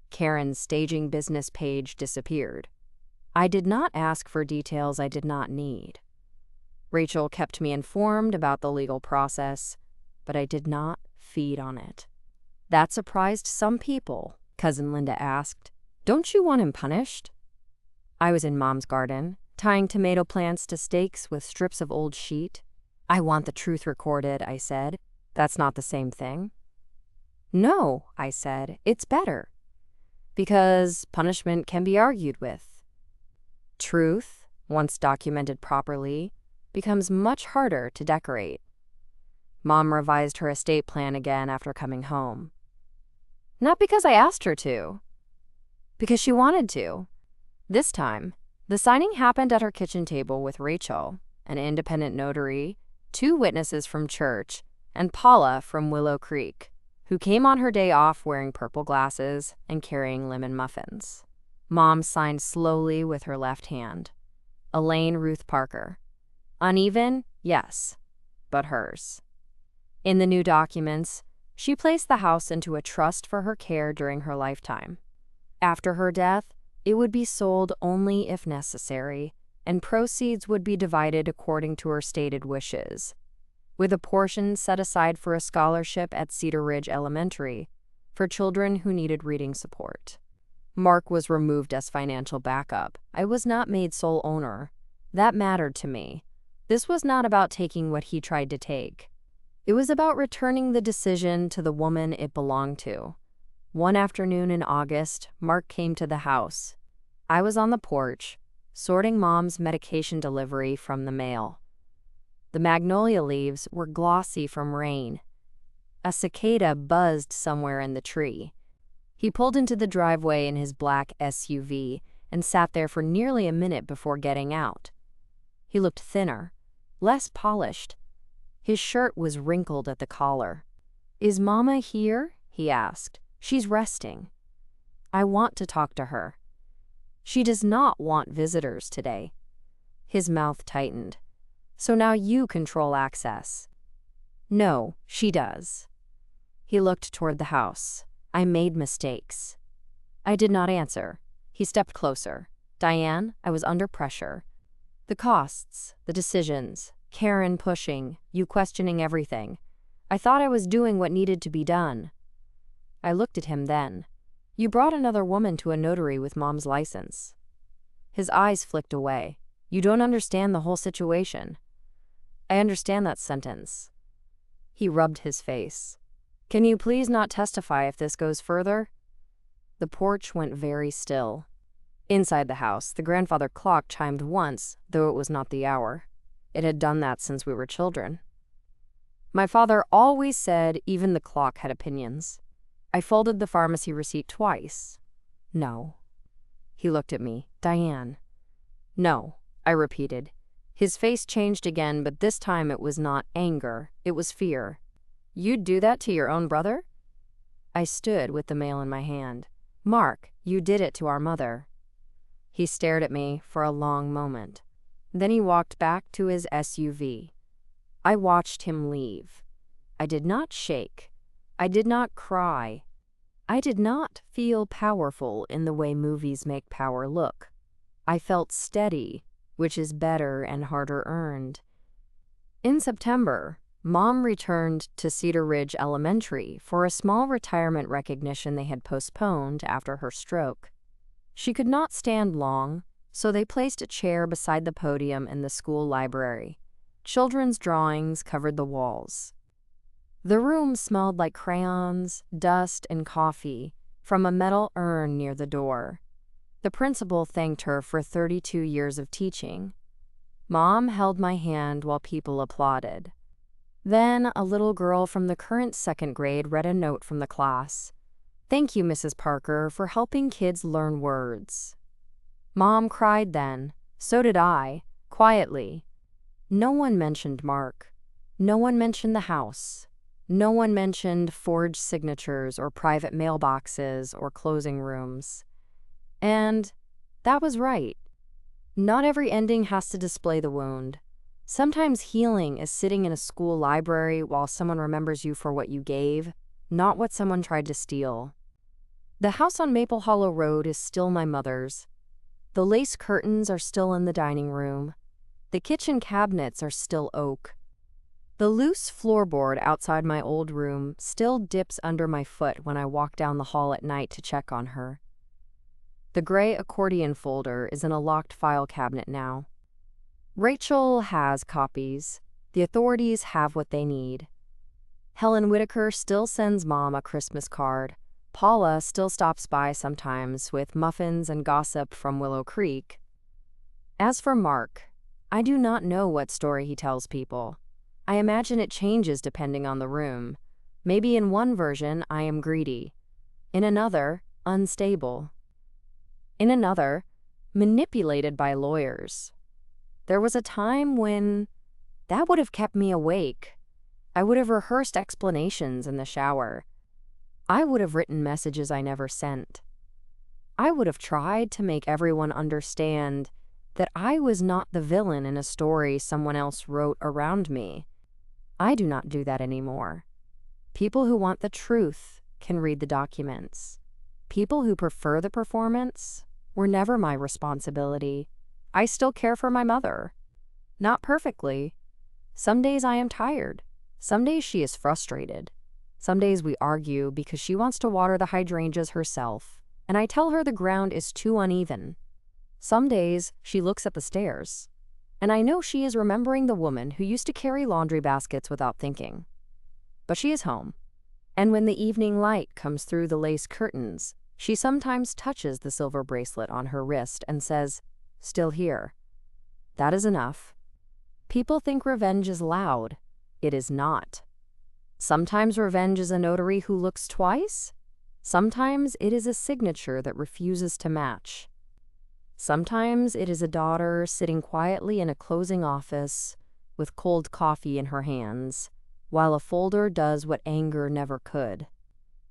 Karen's staging business page disappeared. I did not ask for details I did not need. Rachel kept me informed about the legal process, but I did not feed on it. That surprised some people, Cousin Linda asked. "Don't you want him punished?" I was in Mom's garden, tying tomato plants to stakes with strips of old sheet. "I want the truth recorded," I said. "That's not the same thing." "No," I said, "it's better. Because punishment can be argued with. Truth, once documented properly, becomes much harder to decorate." Mom revised her estate plan again after coming home. Not because I asked her to, because she wanted to. This time, the signing happened at her kitchen table with Rachel, an independent notary, 2 witnesses from church, and Paula from Willow Creek, who came on her day off wearing purple glasses and carrying lemon muffins. Mom signed slowly with her left hand. Elaine Ruth Parker. Uneven, yes, but hers. In the new documents, she placed the house into a trust for her care during her lifetime. After her death, it would be sold only if necessary, and proceeds would be divided according to her stated wishes, with a portion set aside for a scholarship at Cedar Ridge Elementary for children who needed reading support. Mark was removed as financial backup. I was not made sole owner. That mattered to me. This was not about taking what he tried to take. It was about returning the decision to the woman it belonged to. One afternoon in August, Mark came to the house. I was on the porch, sorting Mom's medication delivery from the mail. The magnolia leaves were glossy from rain. A cicada buzzed somewhere in the tree. He pulled into the driveway in his black SUV and sat there for nearly a minute before getting out. He looked thinner, less polished. His shirt was wrinkled at the collar. "Is Mama here?" he asked. "She's resting. I want to talk to her." "She does not want visitors today." His mouth tightened. "So now you control access." "No, she does." He looked toward the house. "I made mistakes." I did not answer. He stepped closer. "Diane, I was under pressure. The costs, the decisions, Karen pushing, you questioning everything. I thought I was doing what needed to be done." I looked at him then. "You brought another woman to a notary with Mom's license." His eyes flicked away. "You don't understand the whole situation." "I understand that sentence." He rubbed his face. "Can you please not testify if this goes further?" The porch went very still. Inside the house, the grandfather clock chimed once, though it was not the hour. It had done that since we were children. My father always said even the clock had opinions. I folded the pharmacy receipt twice. "No." He looked at me. "Diane." "No," I repeated. His face changed again, but this time it was not anger, it was fear. "You'd do that to your own brother?" I stood with the mail in my hand. "Mark, you did it to our mother." He stared at me for a long moment. Then he walked back to his SUV. I watched him leave. I did not shake. I did not cry. I did not feel powerful in the way movies make power look. I felt steady, which is better and harder earned. In September, Mom returned to Cedar Ridge Elementary for a small retirement recognition they had postponed after her stroke. She could not stand long, so they placed a chair beside the podium in the school library. Children's drawings covered the walls. The room smelled like crayons, dust, and coffee from a metal urn near the door. The principal thanked her for 32 years of teaching. Mom held my hand while people applauded. Then a little girl from the current second grade read a note from the class. "Thank you, Mrs. Parker, for helping kids learn words." Mom cried then. So did I, quietly. No one mentioned Mark. No one mentioned the house. No one mentioned forged signatures or private mailboxes or closing rooms. And that was right. Not every ending has to display the wound. Sometimes healing is sitting in a school library while someone remembers you for what you gave, not what someone tried to steal. The house on Maple Hollow Road is still my mother's. The lace curtains are still in the dining room. The kitchen cabinets are still oak. The loose floorboard outside my old room still dips under my foot when I walk down the hall at night to check on her. The gray accordion folder is in a locked file cabinet now. Rachel has copies. The authorities have what they need. Helen Whitaker still sends Mom a Christmas card. Paula still stops by sometimes with muffins and gossip from Willow Creek. As for Mark, I do not know what story he tells people. I imagine it changes depending on the room. Maybe in one version, I am greedy. In another, unstable. In another, manipulated by lawyers. There was a time when that would have kept me awake. I would have rehearsed explanations in the shower. I would have written messages I never sent. I would have tried to make everyone understand that I was not the villain in a story someone else wrote around me. I do not do that anymore. People who want the truth can read the documents. People who prefer the performance were never my responsibility. I still care for my mother. Not perfectly. Some days I am tired. Some days she is frustrated. Some days we argue because she wants to water the hydrangeas herself, and I tell her the ground is too uneven. Some days she looks at the stairs, and I know she is remembering the woman who used to carry laundry baskets without thinking. But she is home, and when the evening light comes through the lace curtains, she sometimes touches the silver bracelet on her wrist and says, "Still here." That is enough. People think revenge is loud. It is not. Sometimes revenge is a notary who looks twice. Sometimes it is a signature that refuses to match. Sometimes it is a daughter sitting quietly in a closing office with cold coffee in her hands, while a folder does what anger never could.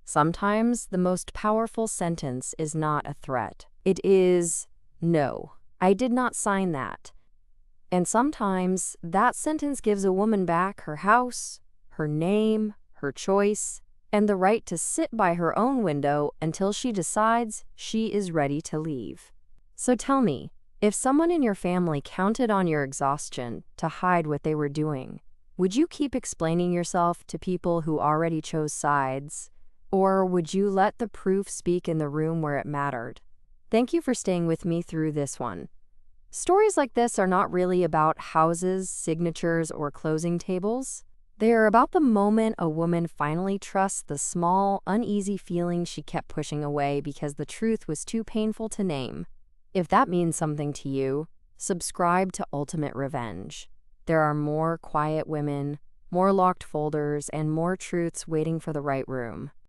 Sometimes the most powerful sentence is not a threat. It is, "No, I did not sign that." And sometimes that sentence gives a woman back her house, her name, her choice, and the right to sit by her own window until she decides she is ready to leave. So tell me, if someone in your family counted on your exhaustion to hide what they were doing, would you keep explaining yourself to people who already chose sides, or would you let the proof speak in the room where it mattered? Thank you for staying with me through this one. Stories like this are not really about houses, signatures, or closing tables. They are about the moment a woman finally trusts the small, uneasy feeling she kept pushing away because the truth was too painful to name. If that means something to you, subscribe to Ultimate Revenge. There are more quiet women, more locked folders, and more truths waiting for the right room.